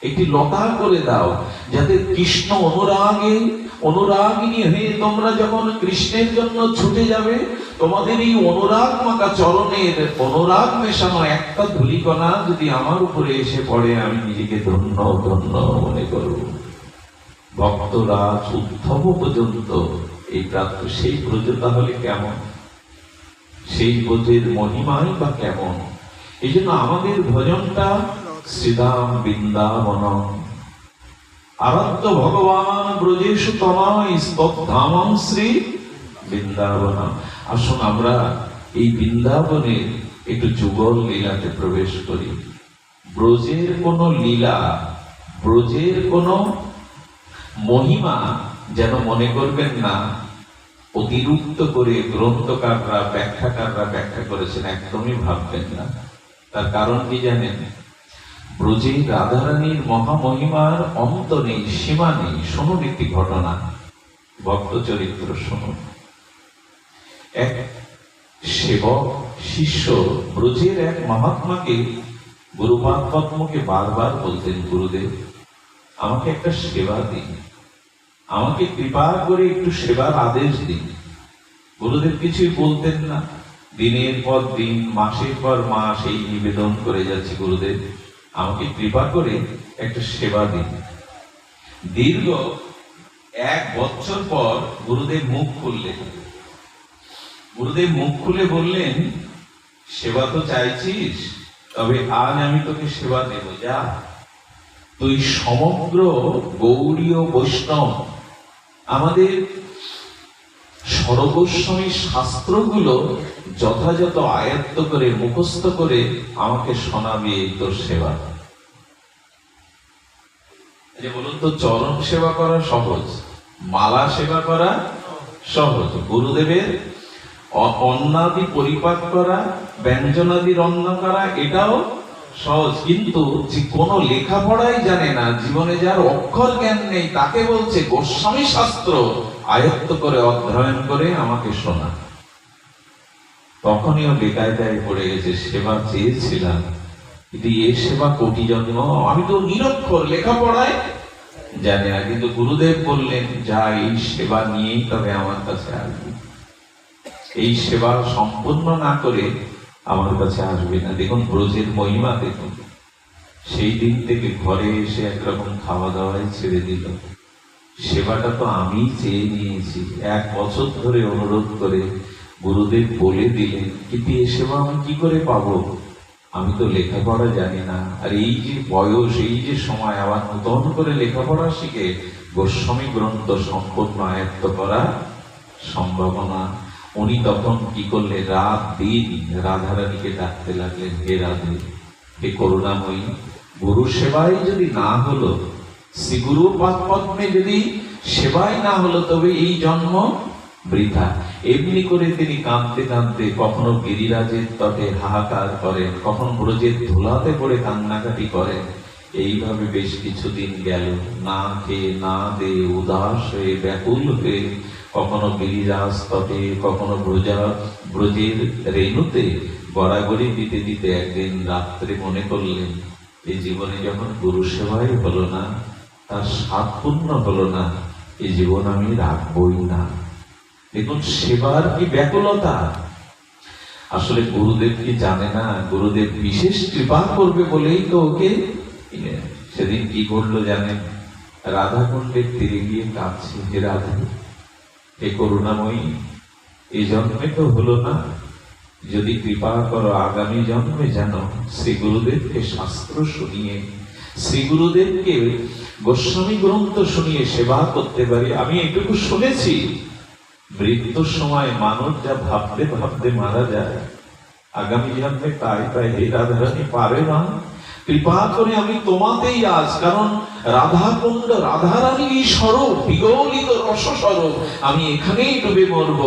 একটি লতা করে দাও, যাতে কৃষ্ণ অনুরাগিনী হয়ে তোমরা যখন কৃষ্ণের জন্য ছুটে যাবে, তোমাদের এই অনুরাগ মাখা চরণের অনুরাগ মেশানো একটা ধূলিকণা যদি আমার উপরে এসে পড়ে, আমি নিজেকে ধন্য ধন্য মনে করব। ভক্তরাজ উদ্ধব পর্যন্ত এই প্রাপ্ত, সেই ব্রজ তাহলে কেমন? সেই ব্রজের মহিমাই বা কেমন? এই জন্য আমাদের ভজনটা শ্রীদাম বৃন্দাবনম, আরাধ্য ভগবান ব্রজেষু তনয় স্তবধামম শ্রী বৃন্দাবনম। আসুন আমরা এই বৃন্দাবনের একটু যুগল লীলাতে প্রবেশ করি। ব্রজের কোন লীলা, ব্রজের কোন মহিমা যেন মনে করবেন না অতিরিক্ত করে গ্রন্থকাররা, ব্যাখ্যাকাররা ব্যাখ্যা করেছেন, একদমই ভাববেন না। তার কারণ কি জানেন? ব্রজে রাধারানীর মহামহিমার অন্ত নেই, সীমা নেই। শুনুন একটি ঘটনা, ভক্ত চরিত্র শুনুন। এক সেবক শিষ্য ব্রজের এক মহাত্মাকে, গুরুপাদ পদ্মকে বারবার বলতেন, গুরুদেব আমাকে একটা সেবা দিন, আমাকে কৃপা করে একটু সেবার আদেশ দিন। গুরুদেব কিছুই বলতেন না। দিনের পর দিন, মাসের পর মাস এই নিবেদন করে যাচ্ছে, গুরুদেব আমাকে কৃপা করে একটা সেবা দিন। দীর্ঘ 1 বছর পর গুরুদেব মুখ খুললেন। গুরুদেব মুখ খুলে বললেন, সেবা তো চাইছিস, তবে আজ আমি তোকে সেবা দেব। যা, তুই সমগ্র গৌড়ীয় বৈষ্ণব আমাদের সর্বস্বামী শাস্ত্রগুলো যথাযথ আয়ত্ত করে মুখস্থ করে আমাকে শোনাবি, এই তোর সেবা। বলুন তো, চরণ সেবা করা সহজ, মালা সেবা করা সহজ, গুরুদেবের অন্নাদি পরিপাক করা, ব্যঞ্জনাদি রন্ধন করা এটাও সহজ। কিন্তু যে কোনো লেখাপড়াই জানে না, জীবনে যার অক্ষর জ্ঞান নেই, তাকে বলছে গোস্বামী শাস্ত্র আয়ত্ত করে অধ্যয়ন করে আমাকে শোনা। তখনই ও বেকায়দায় পড়ে গেছে। সেবা চেয়েছিলাম, কিন্তু এ সেবা কোটি জন্ম, আমি তো নিরক্ষর, লেখাপড়ায় জানি না। কিন্তু গুরুদেব বললেন, যা, এই সেবা নিয়েই তবে আমার কাছে আসবে। এই সেবা সম্পূর্ণ না করে আমার কাছে আসবে না। দেখুন ব্রজের মহিমা দেখুন। সেই দিন থেকে ঘরে এসে একরকম খাওয়া দাওয়াই ছেড়ে দিল। সেবাটা তো আমি চেয়ে নিয়েছি, 1 বছর ধরে অনুরোধ করে গুরুদেব বলে দিলেন, কিন্তু এ সেবা আমি কি করে পাবো? আমি তো লেখাপড়া জানি না। আর এই যে বয়স, এই যে সময়, আবার নতুন করে লেখাপড়া শিখে গোস্বামী গ্রন্থ সম্পূর্ণ আয়ত্ত করা সম্ভাবনা। উনি তখন কি করলেন, রাত দিন রাধারানীকে ডাকতে লাগলেন, হে রাধে, হে করুণাময়ী, গুরু সেবাই যদি না হলো, শ্রী গুরু পদ্মে যদি সেবাই না হলো, তবে এই জন্ম বৃথা। এমনি করে তিনি কাঁদতে কাঁদতে কখনো গিরিরাজের তটে হাহাকার করেন, কখনো ব্রজের ধুলাতে পড়ে কান্নাকাটি করেন। এইভাবে বেশ কিছুদিন গেল। না খেয়ে না দে, উদাস হয়ে, ব্যাকুল হয়ে, কখনো গিরিরাজ তটে, কখনো ব্রজের রেণুতে গড়াগড়ি দিতে দিতে একদিন রাত্রে মনে করলেন, এই জীবনে যখন গুরু সেবাই হলো না, তার স্বাদ পূর্ণ হলো না, এই জীবন আমি রাখবই না। দেখুন সেবার কি ব্যাকুলতা। আসলে গুরুদেব কি জানে না, গুরুদেব বিশেষ কৃপা করবে বলেই তো ওকে। সেদিন কি করলো জানেন? রাধাকুণ্ডের তীরে গিয়ে কাঁদছে, হে রাধা, হে করুণাময়ী, এই জন্মে তো হলো না, যদি কৃপা করো আগামী জন্মে যেন শ্রী গুরুদেবকে শাস্ত্র শুনিয়ে, শ্রী গুরুদেবকে গোস্বামী গ্রন্থ শুনিয়ে সেবা করতে পারি। আমি এটুকু শুনেছি, মৃত্যুর সময় মানুষ যা ভাবতে ভাবতে মারা যায়, আগামী জন্মে তাই তাই হে রাধারানী পারে না, কৃপা করে আমি তোমাতেই আজ, কারণ রাধাকুণ্ড রাধারানীর স্বরূপ, বিগলিত রস স্বরূপ, আমি এখানেই ডুবে মরব,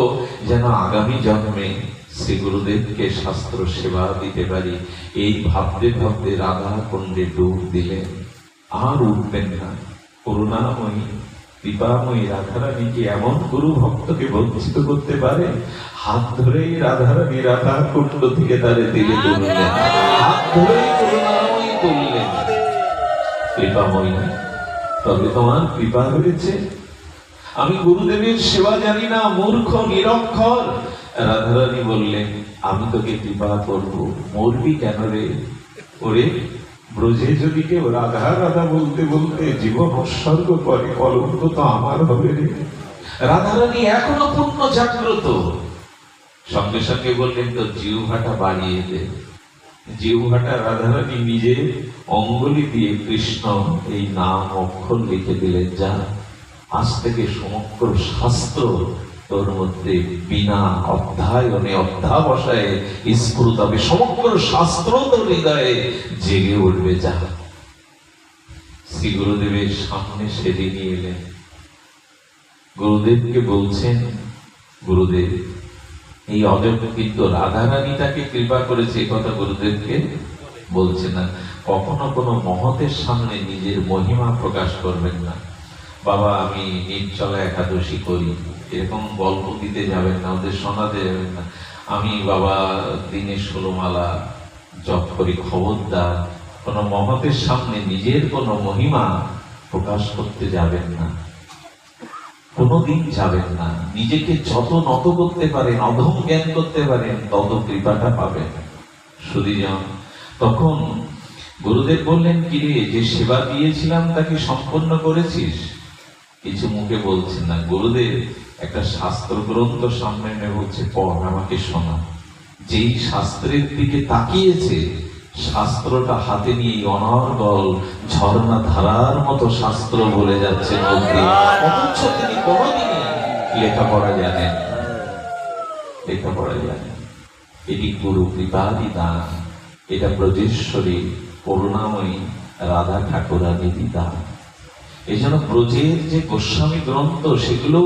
যেন আগামী জন্মে শ্রী গুরুদেবকে শাস্ত্র সেবা দিতে পারি। এই ভাবতে ভাবতে রাধাকুণ্ডে ডুব দিলেন, আর উঠবেন না। করুণাময়ী কৃপাময়ী রাধারানী কি এমন গুরু ভক্তকে বঞ্চিত করতে পারে? হাত ধরেই রাধারানী রাধাকুণ্ড থেকে তারে দিলে তুললেন, হাত ধরেই করুণাময়ী তুললেন। কৃপাময়ী, তবে তোমার কৃপা হয়েছে। আমি গুরুদেবের সেবা জানি না, মূর্খ নিরক্ষর। রাধারানী বললেন, আমি তোকে কৃপা করব, মরবি কেন রে? ওরে, ব্রজে যদি কেউ রাধা রাধা বলতে বলতে জীবন উৎসর্গ করে, কলঙ্ক তো আমার হবে রে। রাধারানী এখনো পূর্ণ জাগ্রত। সঙ্গে সঙ্গে বললেন, তো জিহ্বাটা বাড়িয়ে দে। জিহ্বাটা রাধারানী নিজে অঙ্গুলি দিয়ে কৃষ্ণ এই নাম অক্ষর লিখে দিলেন, যা, আজ থেকে সমগ্র শাস্ত্র তোর মধ্যে বিনা অধ্যায়নে অধ্যাবসায়ে স্ফুরত হবে, সমগ্র শাস্ত্র তোর হৃদয়ে জেগে উঠবে। যা। শ্রী গুরুদেবের সামনে সেদিনই এলেন। গুরুদেবকে বলছেন, গুরুদেব, এই অযোগ্য রাধারানী তাকে কৃপা করেছে, এই কথা গুরুদেবকে বলছে না। কখনো কোনো মহতের সামনে নিজের মহিমা প্রকাশ করবেন না। বাবা, আমি নির্জলা একাদশী করি, এরকম গল্প দিতে যাবেন না, ওদের শোনাতে যাবেন না। আমি বাবা দিনে 16 মালা জপ করি, খবরদার কোন মহতের সামনে নিজের কোন মহিমা প্রকাশ করতে যাবেন না। কোনোদিন যাবেন না। নিজেকে যত নত করতে পারেন, অধম জ্ঞান করতে পারেন, তত কৃপাটা পাবেন। সুধীজন, তখন গুরুদেব বললেন, কিরে, যে সেবা দিয়েছিলাম তাকে সম্পন্ন করেছিস? কিছু মুখে বলছেন না। গুরুদেব একটা শাস্ত্র গ্রন্থ সামনে এনে বলছে, পড়, আমাকে শোনা। যেই শাস্ত্রের দিকে তাকিয়েছে, শাস্ত্রটা হাতে নিয়ে অনর্গল ঝর্ণা ধারার মতো শাস্ত্র বলে যাচ্ছে। অথচ তিনি কোনদিনই লেখাপড়া জানেন, লেখাপড়া জানেন। এটি গুরু কৃপাদি দান, এটা ব্রজেশ্বরী করুণাময়ী রাধা ঠাকুরানীর দান। এই জন্য ব্রজের যে গোস্বামী গ্রন্থ, সেগুলো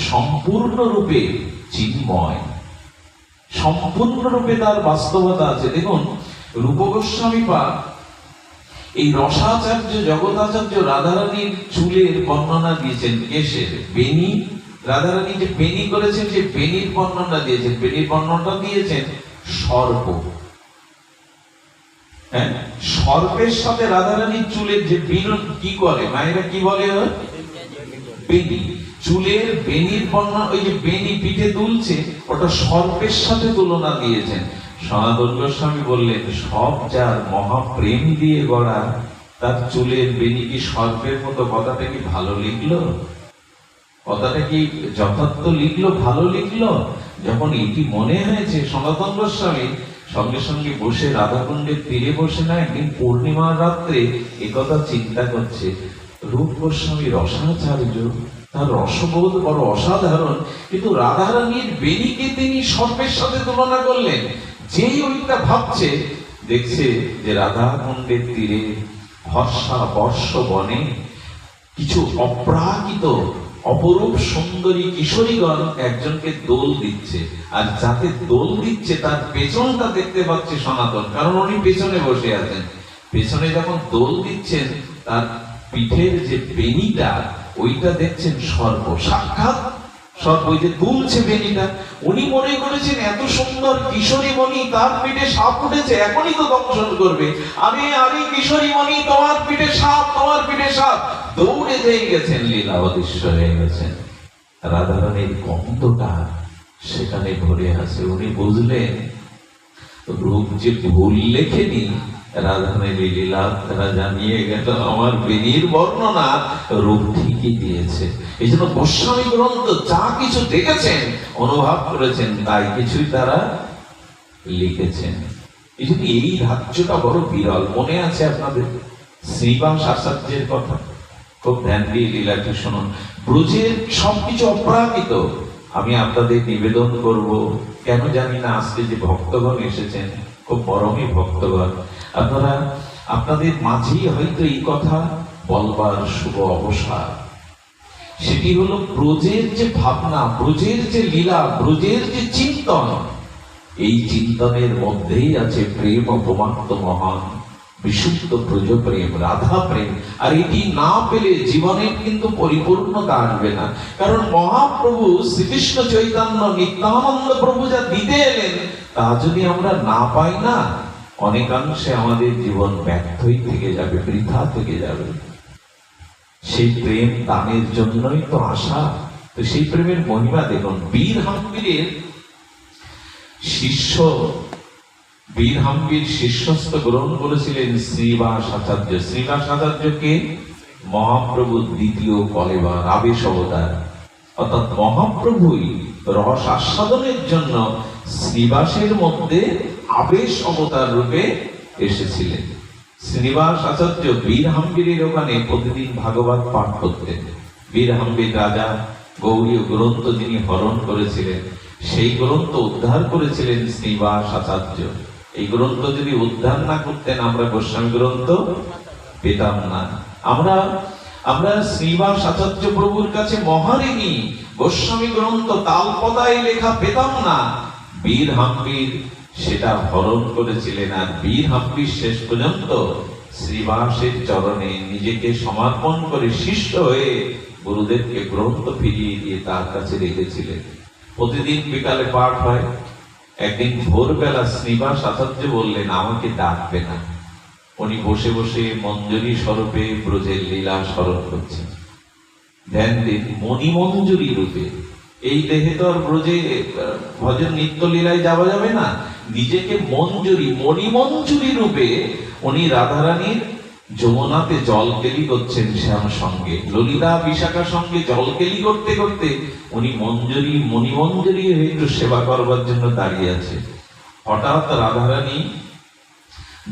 সম্পূর্ণরূপে চিন্ময়, সম্পূর্ণরূপে তার বাস্তবতা আছে। দেখুন, রূপ গোস্বামী পাদ এই রসাচার্য জগতাচার্য রাধারানীর চুলের বর্ণনা দিয়েছেন, কেশের বেনি, রাধারানী যে বেনি করেছেন সেই বেনির বর্ণনা দিয়েছেন। বেনির বর্ণনা দিয়েছেন সর্প। হ্যাঁ, সর্পের সাথে রাধারানীর চুলের যে বিনোদ কি করে, মায়েরা কি বলে, বেনি, চুলের বেনির বর্ণনা, ওই যে বেনি পিঠে দুলছে, ওটা সর্পের সাথে তুলনা দিয়েছেন। সনাতন গোস্বামী বললেন, সব যার মহাপ্রেম দিয়ে গড়া, তার চুলের বেনি কি সর্পের মতো? কথাটা কি ভালো লিখলো? কথাটা কি যথার্থ লিখলো, ভালো লিখলো? যখন এটি মনে হয়েছে, সনাতন গোস্বামী সঙ্গে সঙ্গে বসে রাধাকুণ্ডের তীরে বসে না একদিন পূর্ণিমার রাত্রে একথা চিন্তা করছে। রূপ গোস্বামী রসাচার্য, তার রসবোধ বড় অসাধারণ, কিন্তু রাধারানীর বেনিকে তিনি সর্পের সাথে তুলনা করলেন। যেই ওইটা ভাবছে, দেখছে যে রাধাকুণ্ডের তীরে হর্ষা বর্ষ বনে কিছু অপ্রাকৃত অপরূপ সুন্দরী কিশোরীগণ একজনকে দোল দিচ্ছে, আর যাতে দোল দিচ্ছে তার পেছনটা দেখতে পাচ্ছে সনাতন, কারণ উনি পেছনে বসে আছেন। পেছনে যখন দোল দিচ্ছেন, তার পিঠের যে বেনিটা, ওইটা দেখছেন সর্প, সাক্ষাৎ সর্প, ওই যে দুলছে বেনিটা। উনি মনে করেছেন এত সুন্দর কিশোরী মণি, তার পিঠে সাপ উঠেছে, এখনই তো দংশন করবে। আরে আরে কিশোরী মণি, তোমার পিঠে সাপ, তোমার পিঠে সাপ। দৌড়ে যেয়ে গেছেন, লীলা অদৃশ্য হয়ে গেছেন। রাধারানীর গন্ধটা সেখানে ভরে আছে। উনি বুঝলেন রূপ যে ভুল লেখেনি, রাধারানীর লীলা তারা জানিয়ে গেল, আমার বেনির বর্ণনা রূপ ঠিকই দিয়েছে। এই জন্য গোস্বামী গ্রন্থ যা কিছু দেখেছেন, অনুভব করেছেন, তাই কিছুই তারা লিখেছেন। এই জন্য এই রাজ্যটা বড় বিরল। মনে আছে আপনাদের শ্রীবাস আচার্যের কথা? খুব ধ্যান দিয়ে লীলাটি শুনুন। ব্রজের সবকিছু অপ্রাকৃত। আমি আপনাদের নিবেদন করব, কেন জানি না, আজকে যে ভক্তগণ এসেছেন, খুব পরমই ভক্তগণ, আপনারা আপনাদের মাঝেই হয়তো এই কথা বলবার শুভ অবসর। সেটি হলো ব্রজের যে ভাবনা, ব্রজের যে লীলা, ব্রজের যে চিন্তন, এই চিন্তনের মধ্যেই আছে প্রেম অপমান্ত মহান বিশুদ্ধ ব্রজ প্রেম, রাধা প্রেম। আর এটি না পেলে জীবনের কিন্তু পরিপূর্ণতা আসবে না। কারণ মহাপ্রভু শ্রীকৃষ্ণ চৈতন্য নিত্যানন্দ প্রভু যা দিতে এলেন, তা যদি আমরা না পাই না, অনেকাংশে আমাদের জীবন ব্যর্থই থেকে যাবে, বৃথা থেকে যাবে। সেই প্রেম দানের জন্যই তো আশা। তো সেই প্রেমের মহিমা দেখুন। বীর হাম্বীরের শিষ্য, বীর হাম্বীর শিষ্যস্ত গ্রহণ করেছিলেন শ্রীবাস আচার্য। শ্রীবাস আচার্যকে মহাপ্রভুর দ্বিতীয় কলেবার আবেশ অবতার, অর্থাৎ মহাপ্রভুই রস আস্বাদনের জন্য শ্রীবাসের মধ্যে আবেশ অবতার রূপে এসেছিলেন। শ্রীনিবাস আচার্য বীর হাম্বীরের ওখানে প্রতিদিন ভাগবত পাঠ করতেন। বীর হাম্বীর রাজা গৌড়ীয় গ্রন্থ যিনি হরণ করেছিলেন, সেই গ্রন্থ উদ্ধার করেছিলেন শ্রীনিবাস আচার্য। এই গ্রন্থ যদি উদ্ধার না করতেন, আমরা গোস্বামী গ্রন্থ পেতাম না। আমরা শ্রীনিবাস আচার্য প্রভুর কাছে মহারিণী গোস্বামী গ্রন্থ তালপদায় লেখা পেতাম না। বীর হাম্বীর সেটা হরণ করেছিলেন, আর বীর হাম্বীর শেষ পর্যন্ত শ্রীবাসের চরণে নিজেকে সমর্পণ করে শিষ্য হয়ে গুরুদেবকে গ্রন্থ ফিরিয়ে দিয়ে তার কাছে রেখেছিলেন। প্রতিদিন বিকালে পাঠ হয়। একদিন ভোরবেলা শ্রীনিবাস আচার্য বললেন, আমাকে ডাকবে না। উনি বসে বসে মঞ্জরি স্বরূপে ব্রজের লীলা স্মরণ করছেন। ধ্যান দিন মণিমঞ্জুরি রূপে। এই দেহে তো আর ব্রজে ভজন নিত্য লীলায় যাওয়া যাবে না, নিজেকে মঞ্জুরি মণিমঞ্জুরি রূপে উনি রাধারানীর যমুনাতে জলকেলি করছেন শ্যাম সঙ্গে, ললিতা বিশাখার সঙ্গে জলকেলি করতে করতে উনি মণিমঞ্জুরি হয়ে একটু সেবা করবার জন্য দাঁড়িয়ে আছে। হঠাৎ রাধারানী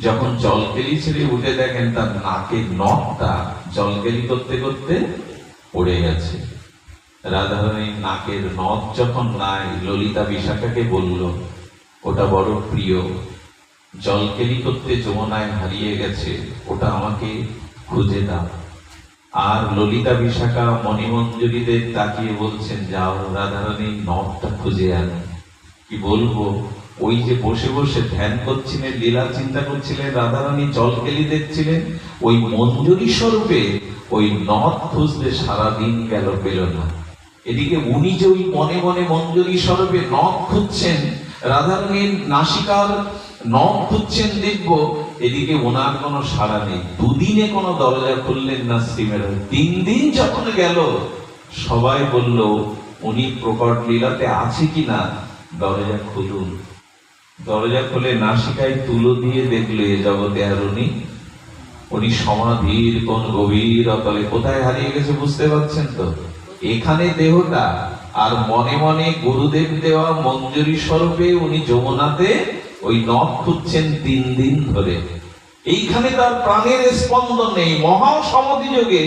যখন জলকেলি ছেড়ে উঠে দেখেন তার নাকের নখটা জলকেলি করতে করতে পড়ে গেছে। রাধারানীর নাকের নখ যখন নাই, ললিতা বিশাখাকে বলল ওটা বড় প্রিয়, জলকেলি করতে যমুনায় হারিয়ে গেছে, ওটা আমাকে খুঁজে দাও। আর ললিতা বিশাখা মণিমঞ্জুরিদের তাকিয়ে বলছেন যাও রাধারানীর নখটা খুঁজে আনো। কি বলবো, ওই যে বসে বসে ধ্যান করছিলেন, লীলা চিন্তা করছিলেন, রাধারানী জলকেলি দেখছিলেন, ওই মঞ্জুরি স্বরূপে ওই নথ খুঁজতে সারাদিন গেল, পেল না। এদিকে উনি যে ওই মনে মনে মঞ্জুরি স্বরূপে নথ খুঁজছেন, রাধারানীর নাসিকার নখ খুঁজছেন দিব্য, এদিকে ওনার কোনো সাড়া নেই। দুদিনে কোনো দরজা খুললেন না শ্রীমের। 3 দিন যখন গেল, সবাই বলল উনি প্রকট লীলাতে আছে কিনা, দরজা খুলুন। দরজা খুলে নাসিকায় তুলো দিয়ে দেখলো এ জগতে আর উনি সমাধির কোন গভীর অতলে কোথায় হারিয়ে গেছে বুঝতে পারছেন তো? এখানে দেহটা, আর মনে মনে গুরুদেব দেওয়া মঞ্জুরি স্বরূপে উনি যমুনাতে ওই নখ খুঁজছেন 3 দিন ধরে। এইখানে তার প্রাণের স্পন্দন নেই। মহা সমাধি যোগে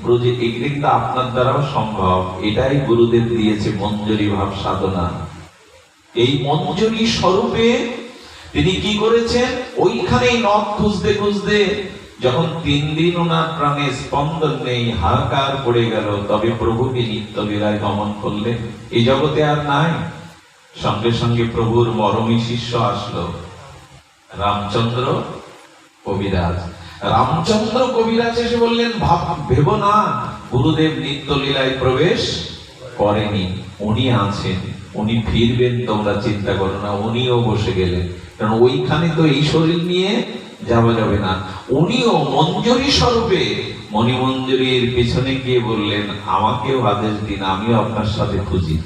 ব্রজে এগুলো আপনার দ্বারাও সম্ভব। এটাই গুরুদেব দিয়েছে মঞ্জুরি ভাব সাধনা। এই মঞ্জুরি স্বরূপে তিনি কি করেছেন, ওইখানেই নখ খুঁজতে খুঁজতে যখন 3 দিন ওনার প্রাণে স্পন্দন নেই, হাহাকার পড়ে গেল, তবে প্রভুকে নিত্য লীলায় গমন করলেন। এই জগতে আর নাই। সঙ্গে সঙ্গে প্রভুর মরমী শিষ্য আসলো, রামচন্দ্র কবিরাজ। রামচন্দ্র কবিরাজ এসে বললেন ভেবো না, গুরুদেব নিত্য লীলায় প্রবেশ করেনি, উনি আছেন, উনি ফিরবেন, তোমরা চিন্তা করো না। উনিও বসে গেলেন, কারণ ওইখানে তো এই শরীর নিয়ে যাওয়া যাবে না। উনিও মঞ্জুরি স্বরূপে মণিমঞ্জুরির পিছনে গিয়ে বললেন আমাকেও আদেশ দিন, আমিও আপনার সাথে খুঁজি।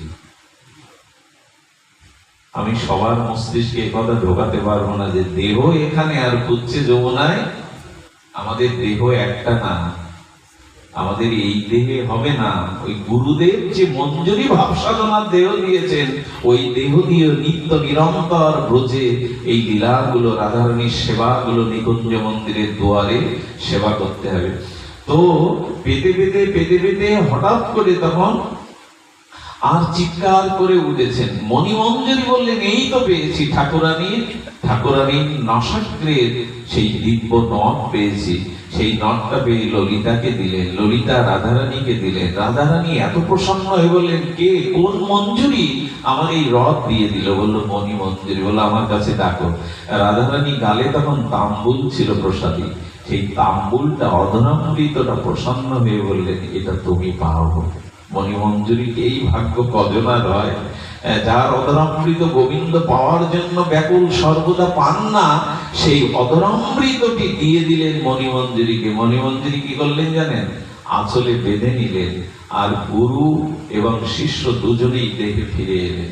আমি সবার মস্তিষ্কে কথা ঢোকাতে পারবো না যে দেহ এখানে আর খুঁজছে যমুনায়। আমাদের দেহ একটা না, আমাদের এই দেহে হবে না। ওই গুরুদেব যে মঞ্জুরি ভাব সাধনার দেহ দিয়েছেন, ওই দেহ দিয়ে নিত্য নিরন্তর ব্রজে এই লীলাগুলো, রাধারানীর সেবাগুলো নিকুঞ্জ মন্দিরের দুয়ারে সেবা করতে হবে। তো পেতে পেতে পেতে পেতে হঠাৎ করে তখন আর চিৎকার করে উঠেছেন। মণিমঞ্জুরি বললেন এই তো পেয়েছি, ঠাকুরানীর নাসাগ্রের সেই দিব্য নখ পেয়েছি। সেই নখটা পেয়ে ললিতাকে দিলেন, ললিতা রাধারানীকে দিলেন। রাধারানী এত প্রসন্ন হয়ে বললেন কে, কোন মঞ্জুরি আমার এই রথ দিয়ে দিল? বললো মণিমঞ্জুরি। বললো আমার কাছে ডাকো। রাধারানী গালে তখন তাম্বুল ছিল প্রসাদী, সেই তাম্বুলটা অধরামৃতটা প্রসন্ন হয়ে বললেন এটা তুমি পাও। মণিমঞ্জুরিকে এই ভাগ্য কজনার হয়, যার অধরামৃত গোবিন্দ পাওয়ার জন্য ব্যাকুল সর্বদা পান না, সেই অধরামৃতটি দিয়ে দিলেন মণিমঞ্জুরিকে। মণিমঞ্জুরি কি করলেন জানেন, আঁচলে বেঁধে নিলেন, আর গুরু এবং শিষ্য দুজনেই দেহে ফিরে এলেন।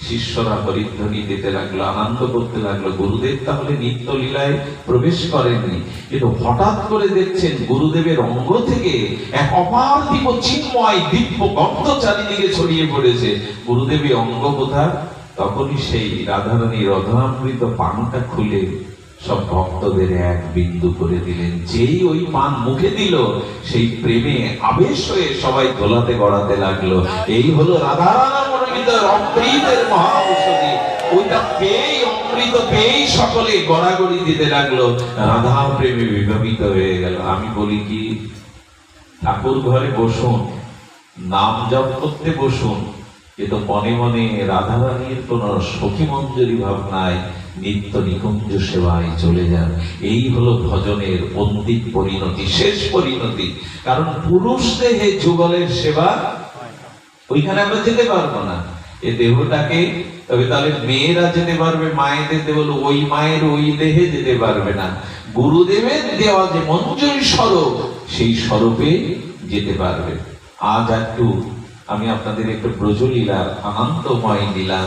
শিষ্যরা হরিধ্বনি দিতে লাগলো, আনন্দ করতে লাগলো। গুরুদেব তাহলে নিত্য লীলায় প্রবেশ করেননি, কিন্তু হঠাৎ করে দেখছেন গুরুদেবের অঙ্গ থেকে এক অপার্থিব চিন্ময় দিব্য গন্ধ চারিদিকে ছড়িয়ে পড়েছে। গুরুদেবের অঙ্গ কোথায়? তখনই সেই রাধারানীর অধরামৃত পানটা খুলে সব ভক্তদের এক বিন্দু করে দিলেন। যেই ওই পান মুখে দিল, সেই প্রেমে আবেশ হয়ে সবাই দোলাতে গড়াতে লাগলো। এই হলো রাধারানীর অমৃতের মহা ঔষধি। ওইটা পেয়ে, অমৃত পেয়েই সকলে গড়াগড়ি দিতে লাগলো, রাধা প্রেমে বিভাবিত হয়ে গেল। আমি বলি কি, ঠাকুর ঘরে বসুন, নাম জপ করতে বসুন, কিন্তু মনে মনে রাধারানীর কোন সখী মঞ্জুরি ভাব নাই, নিত্য নিকুঞ্জ সেবায় চলে যান। এই হলো ভজনের অন্তিম পরিণতি, শেষ পরিণতি। কারণ পুরুষ দেহে যুগলের সেবা ওইখানে আমরা যেতে পারবো না, এই দেহটাকে। তবে তাহলে মেয়েরা যেতে পারবে, মায়েদের দেহ ওই মায়ের ওই দেহে যেতে পারবে না। গুরুদেবের দেওয়া যে মঞ্জুরি স্বরূপ, সেই স্বরূপে যেতে পারবে। আজ একটু আমি আপনাদের একটু ব্রজলীলার আনন্দময় লীলা